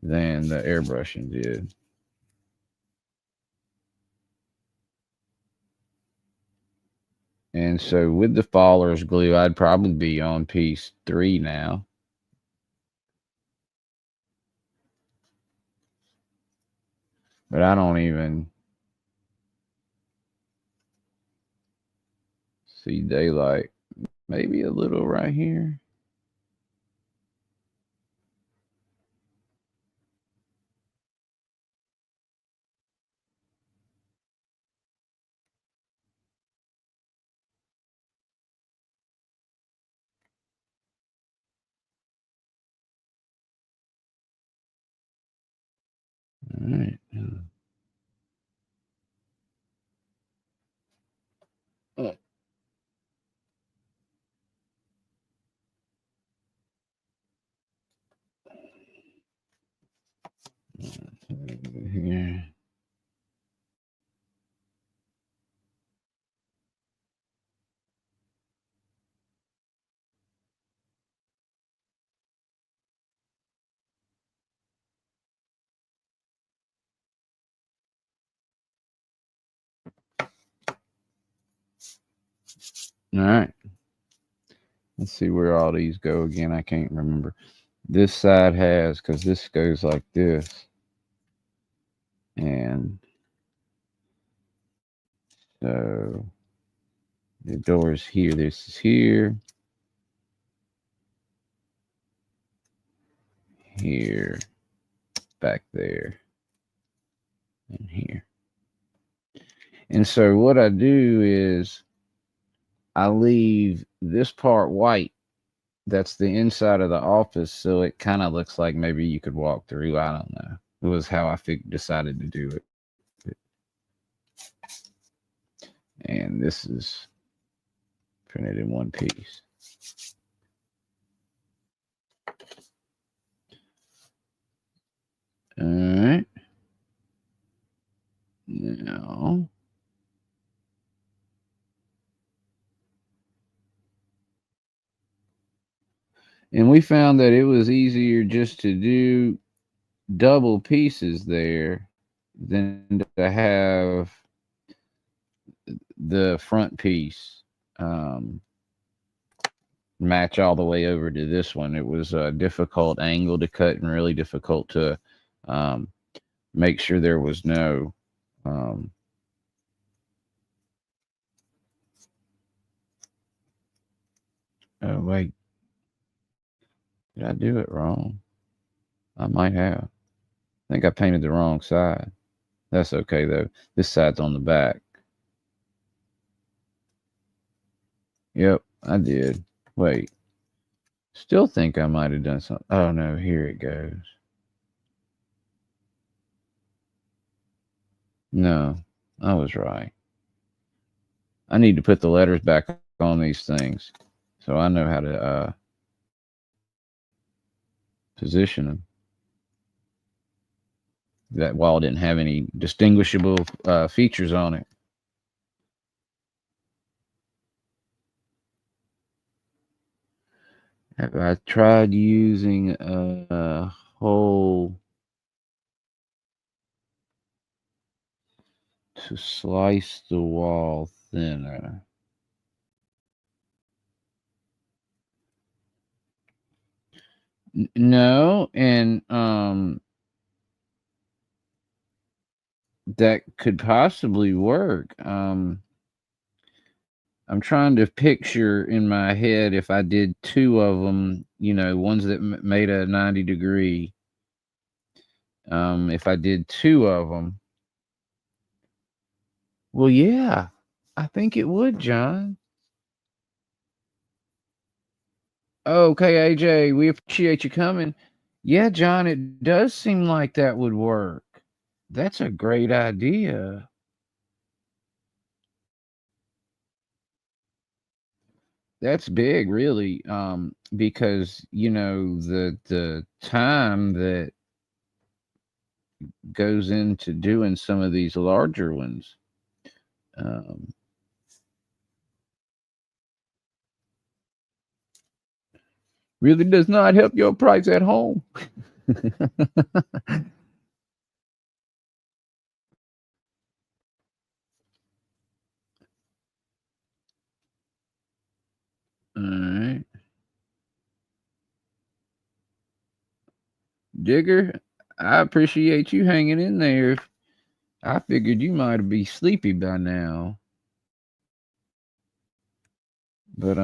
than the airbrushing did. And so with the Faller's glue, I'd probably be on piece 3 now. But I don't even see daylight. Maybe a little right here. All right. Oh. Here. All right. Let's see where all these go again. I can't remember. This side has, because this goes like this. And so the door's here. This is here. Here. Back there. And here. And so what I do is I leave this part white. That's the inside of the office, so it kind of looks like maybe you could walk through. I don't know. It was how I decided to do it. And this is printed in one piece. All right. Now, and we found that it was easier just to do double pieces there than to have the front piece match all the way over to this one. It was a difficult angle to cut and really difficult to um, make sure there was no oh wait, did I do it wrong? I might have. I think I painted the wrong side. That's okay though. This side's on the back. Yep, I did. Wait. Still think I might have done something. Oh no, here it goes. No, I was right. I need to put the letters back on these things so I know how to position them. That wall didn't have any distinguishable features on it. Have I tried using a hole to slice the wall thinner? No, and that could possibly work. I'm trying to picture in my head if I did two of them, ones that made a 90-degree. If I did two of them, well, yeah, I think it would, John. Okay, AJ, we appreciate you coming. Yeah, John, it does seem like that would work. That's a great idea. That's big, really, because the time that goes into doing some of these larger ones. Um, really does not help your price at home. All right. Digger, I appreciate you hanging in there. I figured you might be sleepy by now. But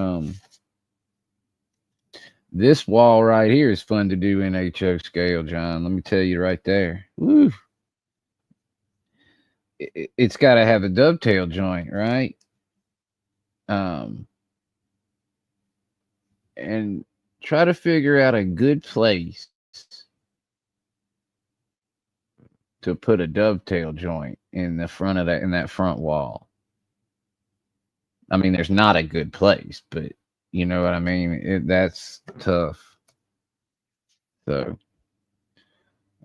this wall right here is fun to do in HO scale, John. Let me tell you right there. Woo. It's got to have a dovetail joint, right? And try to figure out a good place to put a dovetail joint in the front of that front wall. I mean, there's not a good place, but you know what I mean? That's tough. So,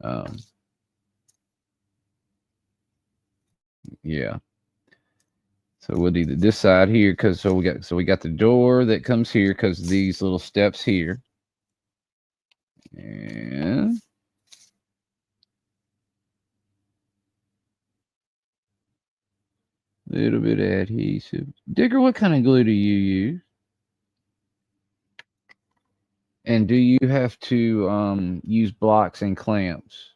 um, yeah. So we'll do this side here because we got the door that comes here because these little steps here, and a little bit of adhesive. Digger, what kind of glue do you use? And do you have to use blocks and clamps?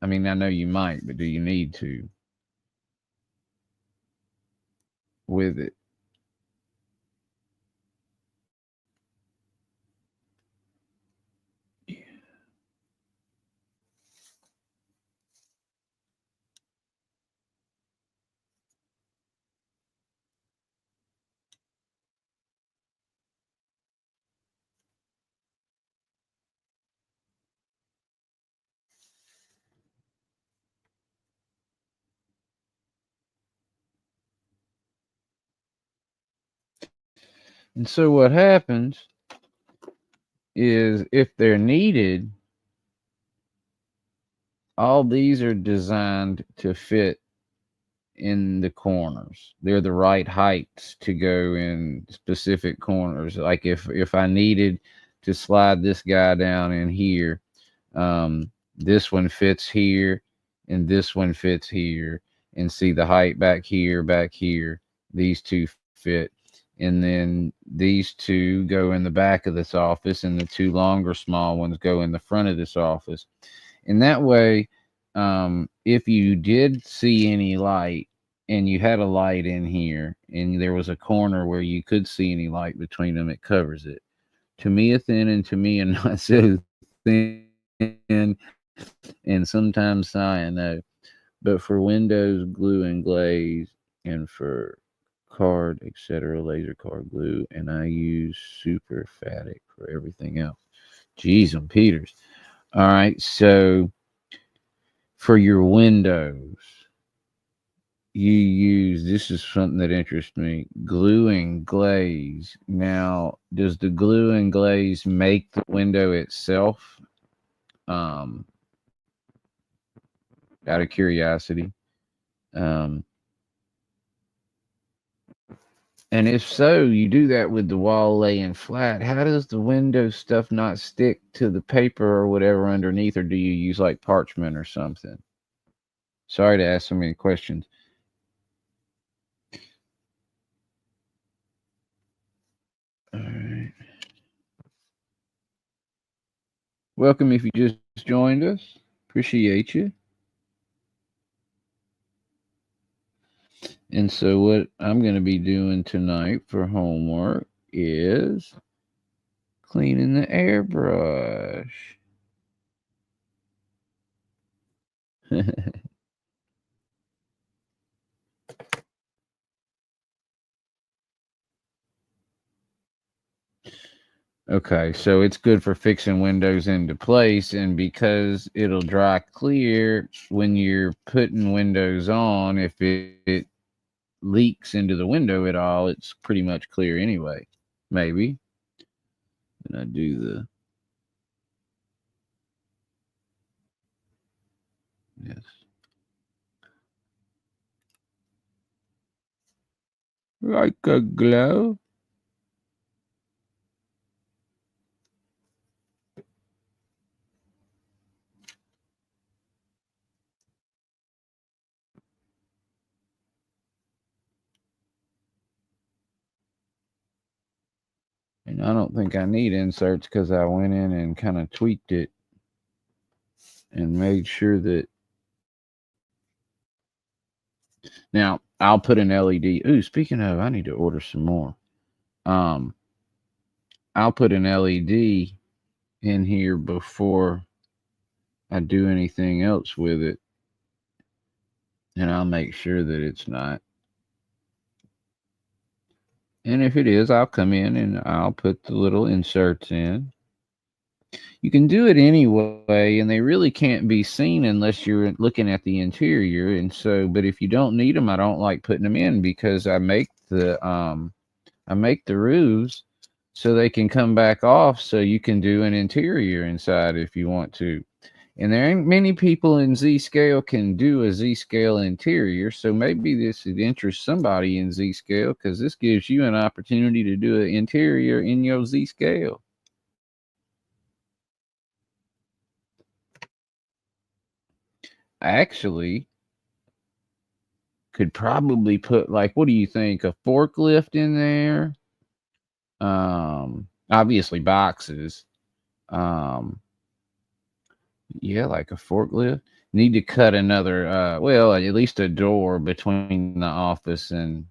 I mean, I know you might, but do you need to with it? And so what happens is if they're needed, all these are designed to fit in the corners. They're the right heights to go in specific corners. Like if I needed to slide this guy down in here, this one fits here and this one fits here, and see the height back here, these two fit. and then these two go in the back of this office, and the two longer small ones go in the front of this office. And that way, if you did see any light and you had a light in here and there was a corner where you could see any light between them, it covers it. To me, a thin, and to me, a not so thin, and sometimes cyano. But for windows, glue and glaze, and for card, etc., laser card glue, and I use super phatic for everything else. Jeez, and Peters. All right, so for your windows, you use, this is something that interests me, glue and glaze. Now, does the glue and glaze make the window itself? Um, Out of curiosity. Um, and if so, you do that with the wall laying flat. How does the window stuff not stick to the paper or whatever underneath, or do you use like parchment or something? Sorry to ask so many questions. All right. Welcome if you just joined us. Appreciate you. And so, what I'm going to be doing tonight for homework is cleaning the airbrush. Okay, so it's good for fixing windows into place, and because it'll dry clear when you're putting windows on, if it leaks into the window at all, it's pretty much clear anyway. Maybe. And I do the, yes, like a glow. And I don't think I need inserts because I went in and kind of tweaked it and made sure that. Now I'll put an LED. Ooh, speaking of, I need to order some more. Um, I'll put an LED in here before I do anything else with it, and I'll make sure that it's not. And if it is, I'll come in and I'll put the little inserts in. You can do it anyway, and they really can't be seen unless you're looking at the interior. And so, but if you don't need them, I don't like putting them in because I make the roofs so they can come back off, so you can do an interior inside if you want to. And there ain't many people in Z scale can do a Z scale interior, so maybe this would interest somebody in Z scale because this gives you an opportunity to do an interior in your Z scale. Actually, could probably put, like, what do you think, a forklift in there? Obviously boxes. Um, yeah, like a forklift. Need to cut another, well, at least a door between the office and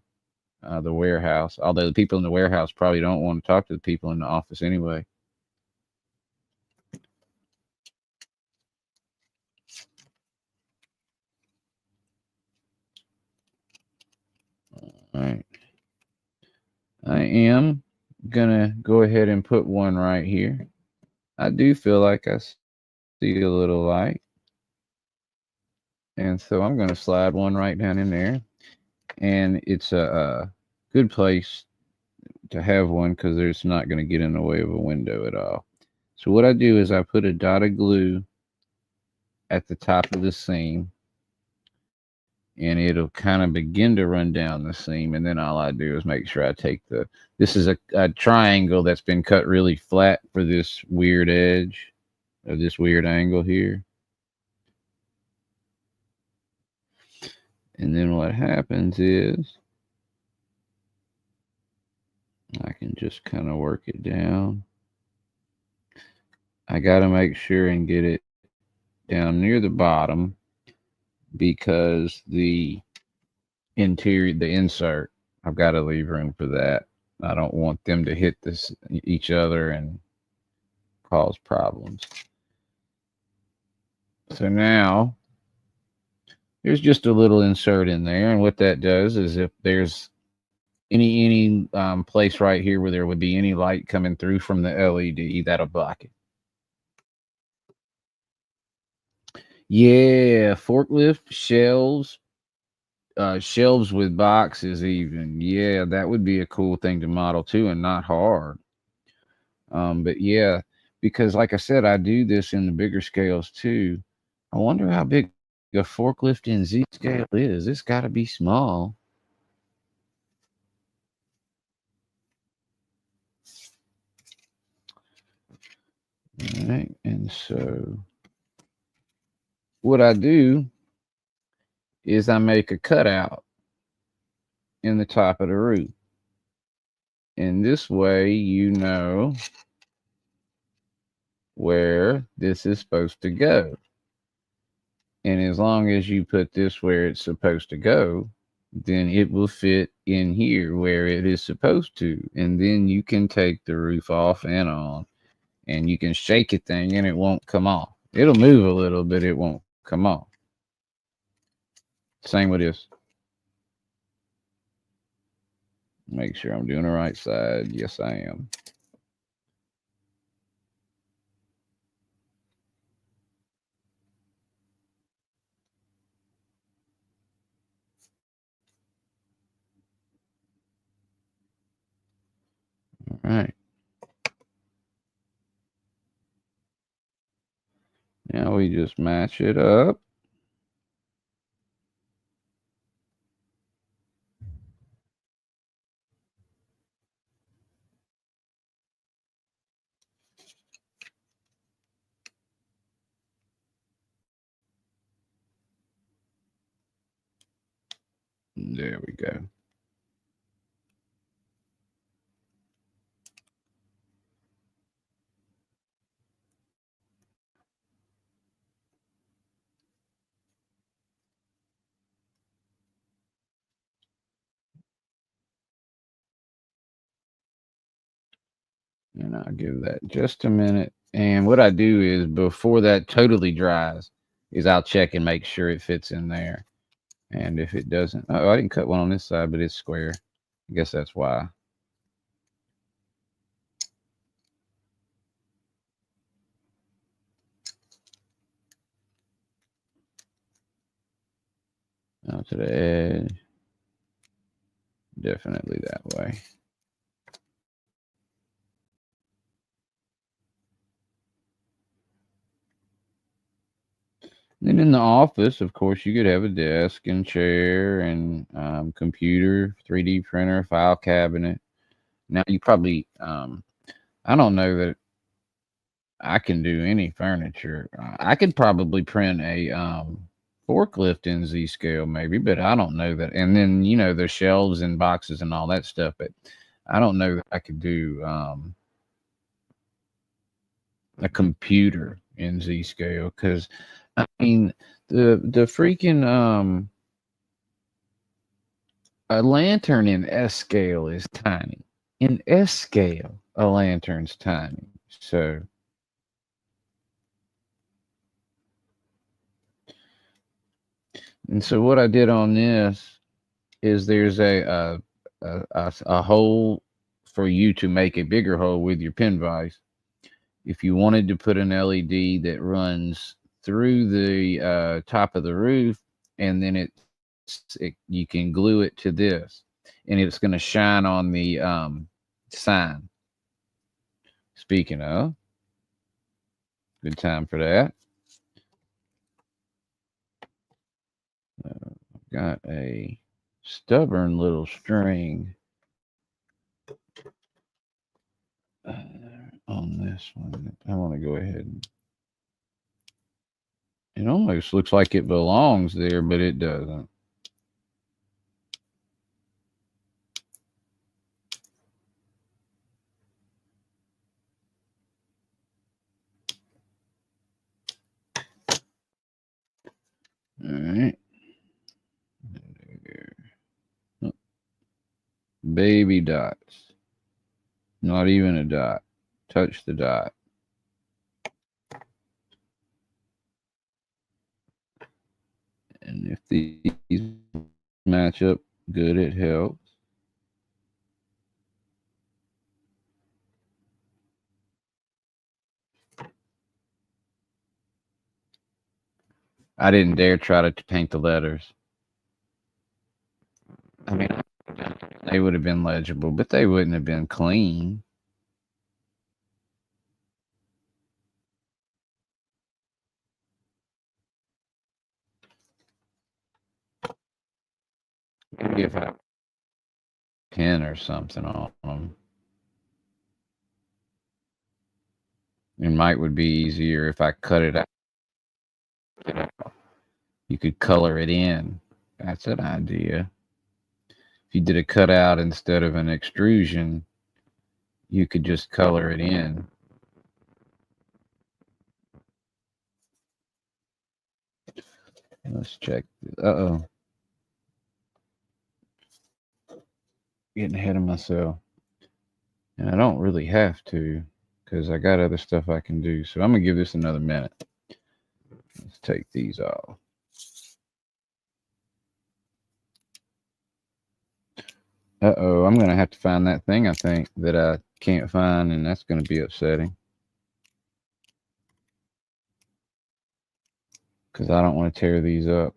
the warehouse. Although the people in the warehouse probably don't want to talk to the people in the office anyway. All right. I am gonna go ahead and put one right here. I do feel like I see a little light. And so I'm going to slide one right down in there. And it's a good place to have one because it's not going to get in the way of a window at all. So what I do is I put a dot of glue at the top of the seam, and it'll kind of begin to run down the seam. And then all I do is make sure I take this is a triangle that's been cut really flat for this weird edge of this weird angle here. And then what happens is I can just kind of work it down. I got to make sure and get it down near the bottom because the interior, the insert, I've got to leave room for that. I don't want them to hit each other and cause problems. So now there's just a little insert in there, and what that does is if there's any place right here where there would be any light coming through from the LED, that'll block it. Yeah, forklift shelves, shelves with boxes even. Yeah, that would be a cool thing to model too, and not hard. But yeah, because like I said, I do this in the bigger scales too. I wonder how big a forklift in Z scale is. It's got to be small. All right, and so what I do is I make a cutout in the top of the roof. And this way, you know where this is supposed to go. And as long as you put this where it's supposed to go, then it will fit in here where it is supposed to. And then you can take the roof off and on, and you can shake a thing and it won't come off. It'll move a little, but it won't come off. Same with this. Make sure I'm doing the right side. Yes, I am. All right. Now we just match it up. There we go. And I'll give that just a minute. And what I do is before that totally dries, is I'll check and make sure it fits in there. And if it doesn't, oh, I didn't cut one on this side, but it's square. I guess that's why. Now to the edge. Definitely that way. Then in the office, of course, you could have a desk and chair and computer, 3D printer, file cabinet. Now you probably, I don't know that I can do any furniture. I could probably print a forklift in Z scale, maybe, but I don't know that. And then the shelves and boxes and all that stuff, but I don't know that I could do a computer in Z scale because I mean the freaking a lantern in S scale is tiny. In S scale, a lantern's tiny. So what I did on this is there's a hole for you to make a bigger hole with your pen vise. If you wanted to put an LED that runs through the top of the roof, and then you can glue it to this, and it's going to shine on the sign. Speaking of, good time for that. I've got a stubborn little string on this one. I want to go ahead and it almost looks like it belongs there, but it doesn't. All right. Oh, baby dots. Not even a dot. Touch the dot. And if these match up good, it helps. I didn't dare try to paint the letters. I mean, they would have been legible, but they wouldn't have been clean. Maybe if I pen or something on them, it might would be easier if I cut it out. You could color it in. That's an idea. If you did a cutout instead of an extrusion, you could just color it in. Let's check. Uh-oh. Getting ahead of myself. And I don't really have to because I got other stuff I can do. So I'm going to give this another minute. Let's take these off. Uh-oh, I'm going to have to find that thing, I think, that I can't find, and that's going to be upsetting. Because I don't want to tear these up.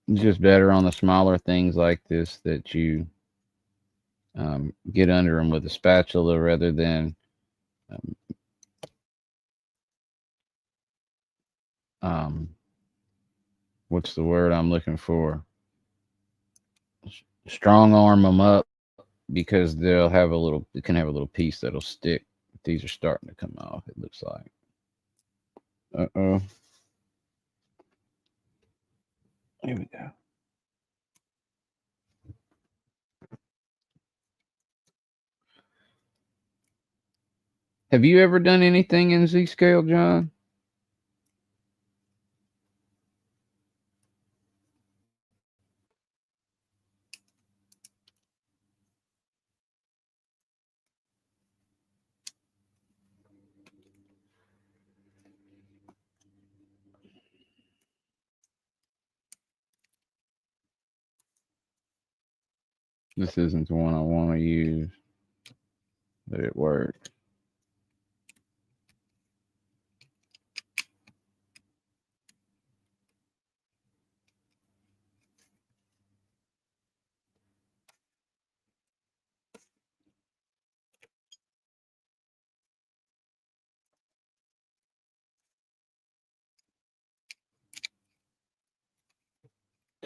It's just better on the smaller things like this that you get under them with a spatula rather than what's the word I'm looking for? Strong arm them up because they'll have a little, it can have a little piece that'll stick. These are starting to come off, it looks like. Uh-oh. Here we go. Have you ever done anything in Z-scale, John? This isn't the one I want to use, but it worked.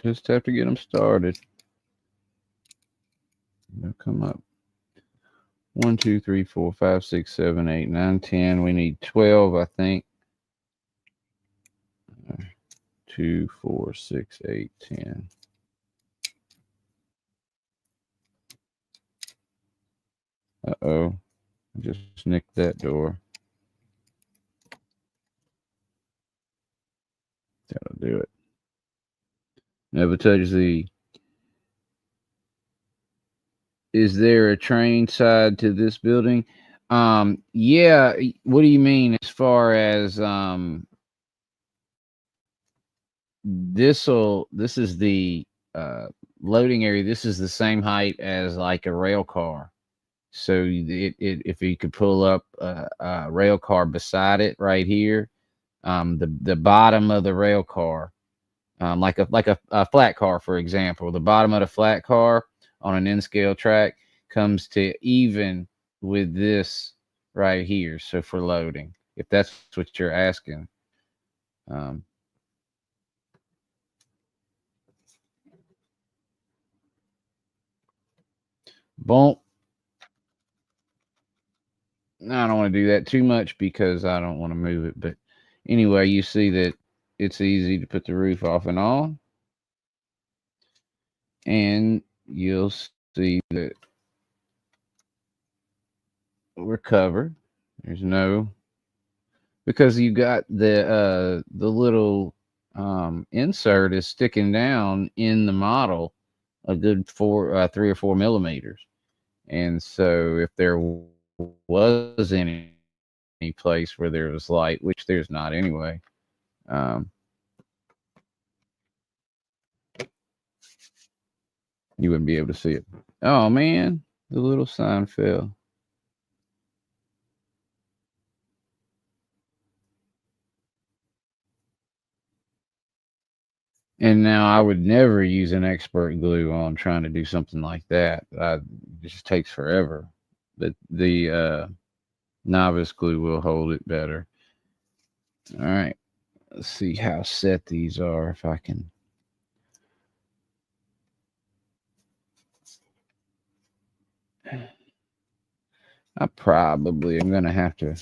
Just have to get them started. They'll come up. 1, 2, 3, 4, 5, 6, 7, 8, 9, 10. We need 12, I think. 2, 4, 6, 8, 10. Uh-oh. I just nicked that door. That'll do it. Never touch Z. Is there a train side to this building? Yeah. What do you mean as far as this is the loading area. This is the same height as like a rail car. So if you could pull up a rail car beside it right here, the bottom of the rail car, like a flat car, for example, the bottom of the flat car on an N-scale track comes to even with this right here. So for loading, if that's what you're asking. Bump. I don't want to do that too much because I don't want to move it. But anyway, you see that it's easy to put the roof off and on. And you'll see that we're covered. There's no, because you got the little insert is sticking down in the model a good 3 or 4 millimeters. And so if there was any place where there was light, which there's not anyway, um, you wouldn't be able to see it. Oh man, the little sign fell. And now I would never use an expert glue on trying to do something like that. It just takes forever. But the novice glue will hold it better. All right, let's see how set these are. If I can. I probably am going to have to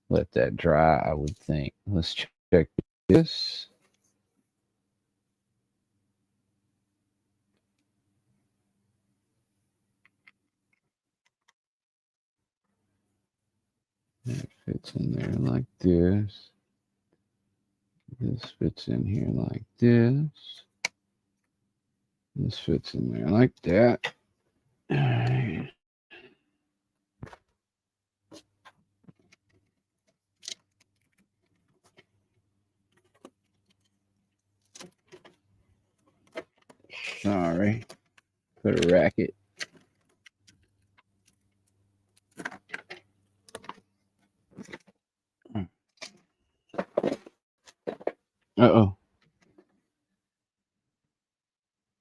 let that dry, I would think. Let's check this. That fits in there like this. This fits in here like this. This fits in there like that. All right. Sorry. Put a racket. Uh-oh.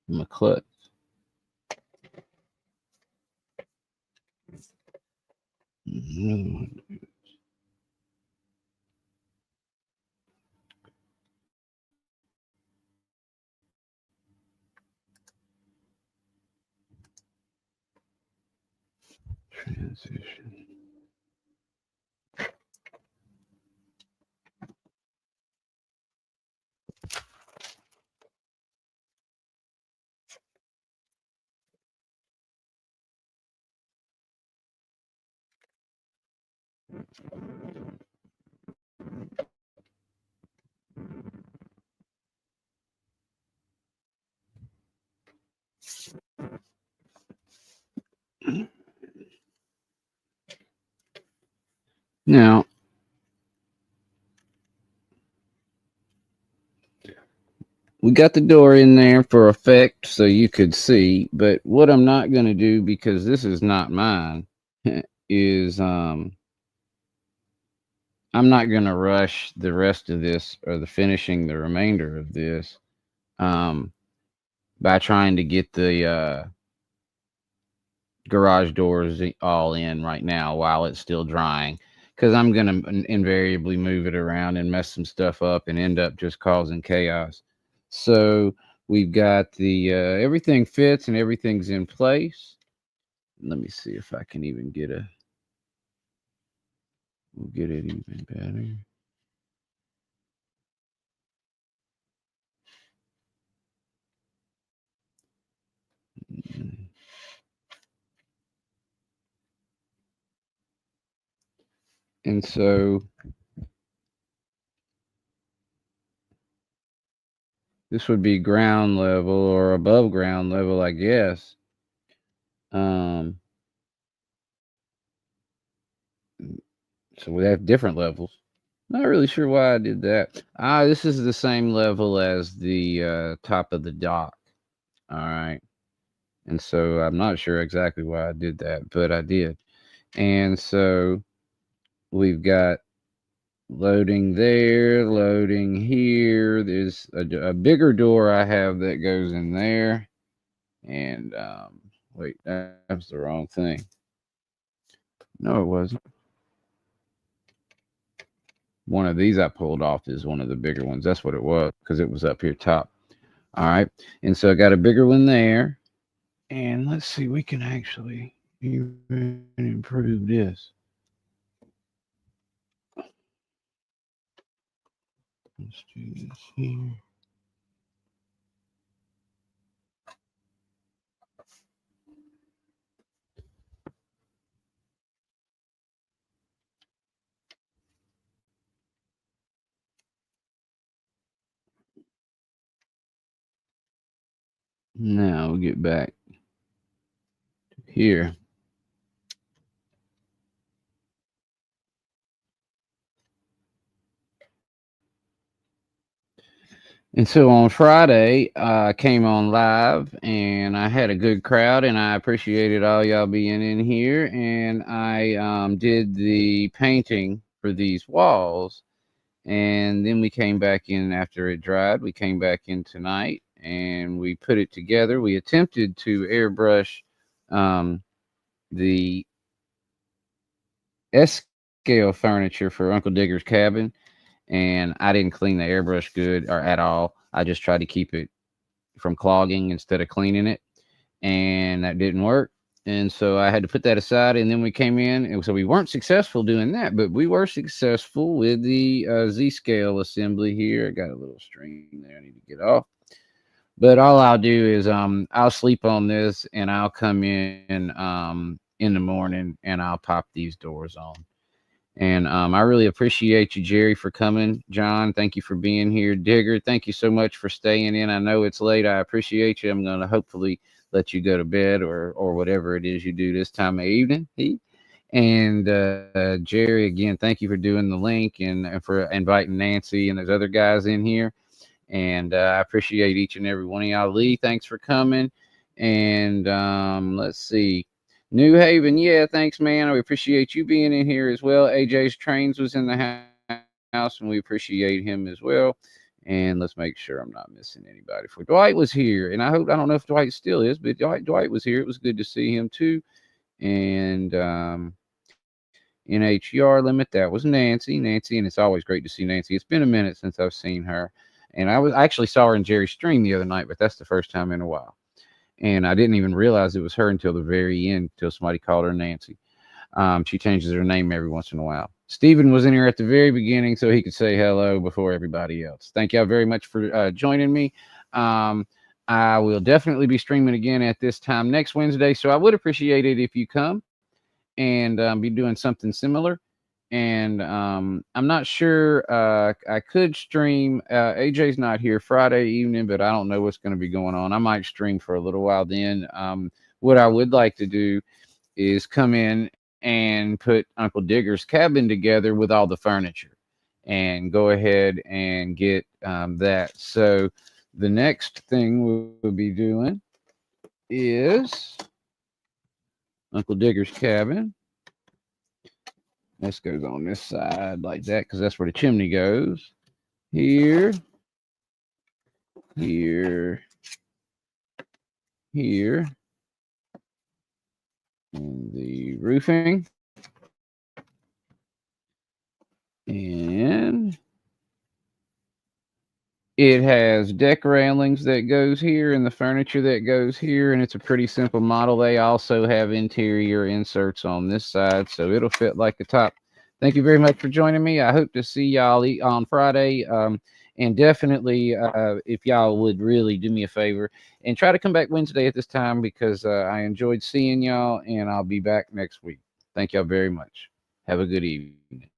My clutch. Another one. Transition. Now, we got the door in there for effect so you could see, but what I'm not going to do, because this is not mine, is I'm not going to rush the rest of this or the finishing the remainder of this um, by trying to get the garage doors all in right now while it's still drying, because I'm going to invariably move it around and mess some stuff up and end up just causing chaos. So we've got the everything fits and everything's in place. Let me see if I can even get we'll get it even better. And so this would be ground level or above ground level, I guess. Um, so we have different levels. Not really sure why I did that. This is the same level as the top of the dock. All right. And so I'm not sure exactly why I did that, but I did. And so we've got loading there, loading here. There's a bigger door I have that goes in there. And wait, that's the wrong thing. No, it wasn't. One of these I pulled off is one of the bigger ones. That's what it was, because it was up here top. All right. And so I got a bigger one there. And let's see, we can actually even improve this. Let's do this here. Now we'll get back here. And so on Friday, I came on live and I had a good crowd, and I appreciated all y'all being in here. And I did the painting for these walls. And then we came back in after it dried. We came back in tonight and we put it together. We attempted to airbrush the S scale furniture for Uncle Digger's cabin, and I didn't clean the airbrush good or at all. I just tried to keep it from clogging instead of cleaning it, and that didn't work. And so I had to put that aside. And then we came in, and so we weren't successful doing that, but we were successful with the Z scale assembly here. I got a little string there I need to get off. But all I'll do is I'll sleep on this, and I'll come in the morning and I'll pop these doors on. And I really appreciate you, Jerry, for coming. John, thank you for being here. Digger, thank you so much for staying in. I know it's late. I appreciate you. I'm going to hopefully let you go to bed or whatever it is you do this time of evening. And Jerry, again, thank you for doing the link and for inviting Nancy and those other guys in here. And I appreciate each and every one of y'all. Lee, thanks for coming. And let's see. New Haven, yeah, thanks, man. We appreciate you being in here as well. AJ's Trains was in the house, and we appreciate him as well. And let's make sure I'm not missing anybody. For Dwight was here, and I don't know if Dwight still is, but Dwight was here. It was good to see him too. And NHR limit, that was Nancy, and it's always great to see Nancy. It's been a minute since I've seen her, and I actually saw her in Jerry's stream the other night, but that's the first time in a while. And I didn't even realize it was her until the very end, until somebody called her Nancy. She changes her name every once in a while. Stephen was in here at the very beginning, so he could say hello before everybody else. Thank y'all very much for joining me. I will definitely be streaming again at this time next Wednesday, so I would appreciate it if you come and be doing something similar. And I'm not sure. I could stream. AJ's not here Friday evening, but I don't know what's going to be going on. I might stream for a little while then. What I would like to do is come in and put Uncle Digger's cabin together with all the furniture and go ahead and get that. So the next thing we'll be doing is Uncle Digger's cabin. This goes on this side like that because that's where the chimney goes. Here, here, here, and the roofing. And it has deck railings that goes here and the furniture that goes here, and it's a pretty simple model. They also have interior inserts on this side, so it'll fit like the top. Thank you very much for joining me. I hope to see y'all on Friday. And definitely, if y'all would really do me a favor and try to come back Wednesday at this time, because I enjoyed seeing y'all, and I'll be back next week. Thank y'all very much. Have a good evening.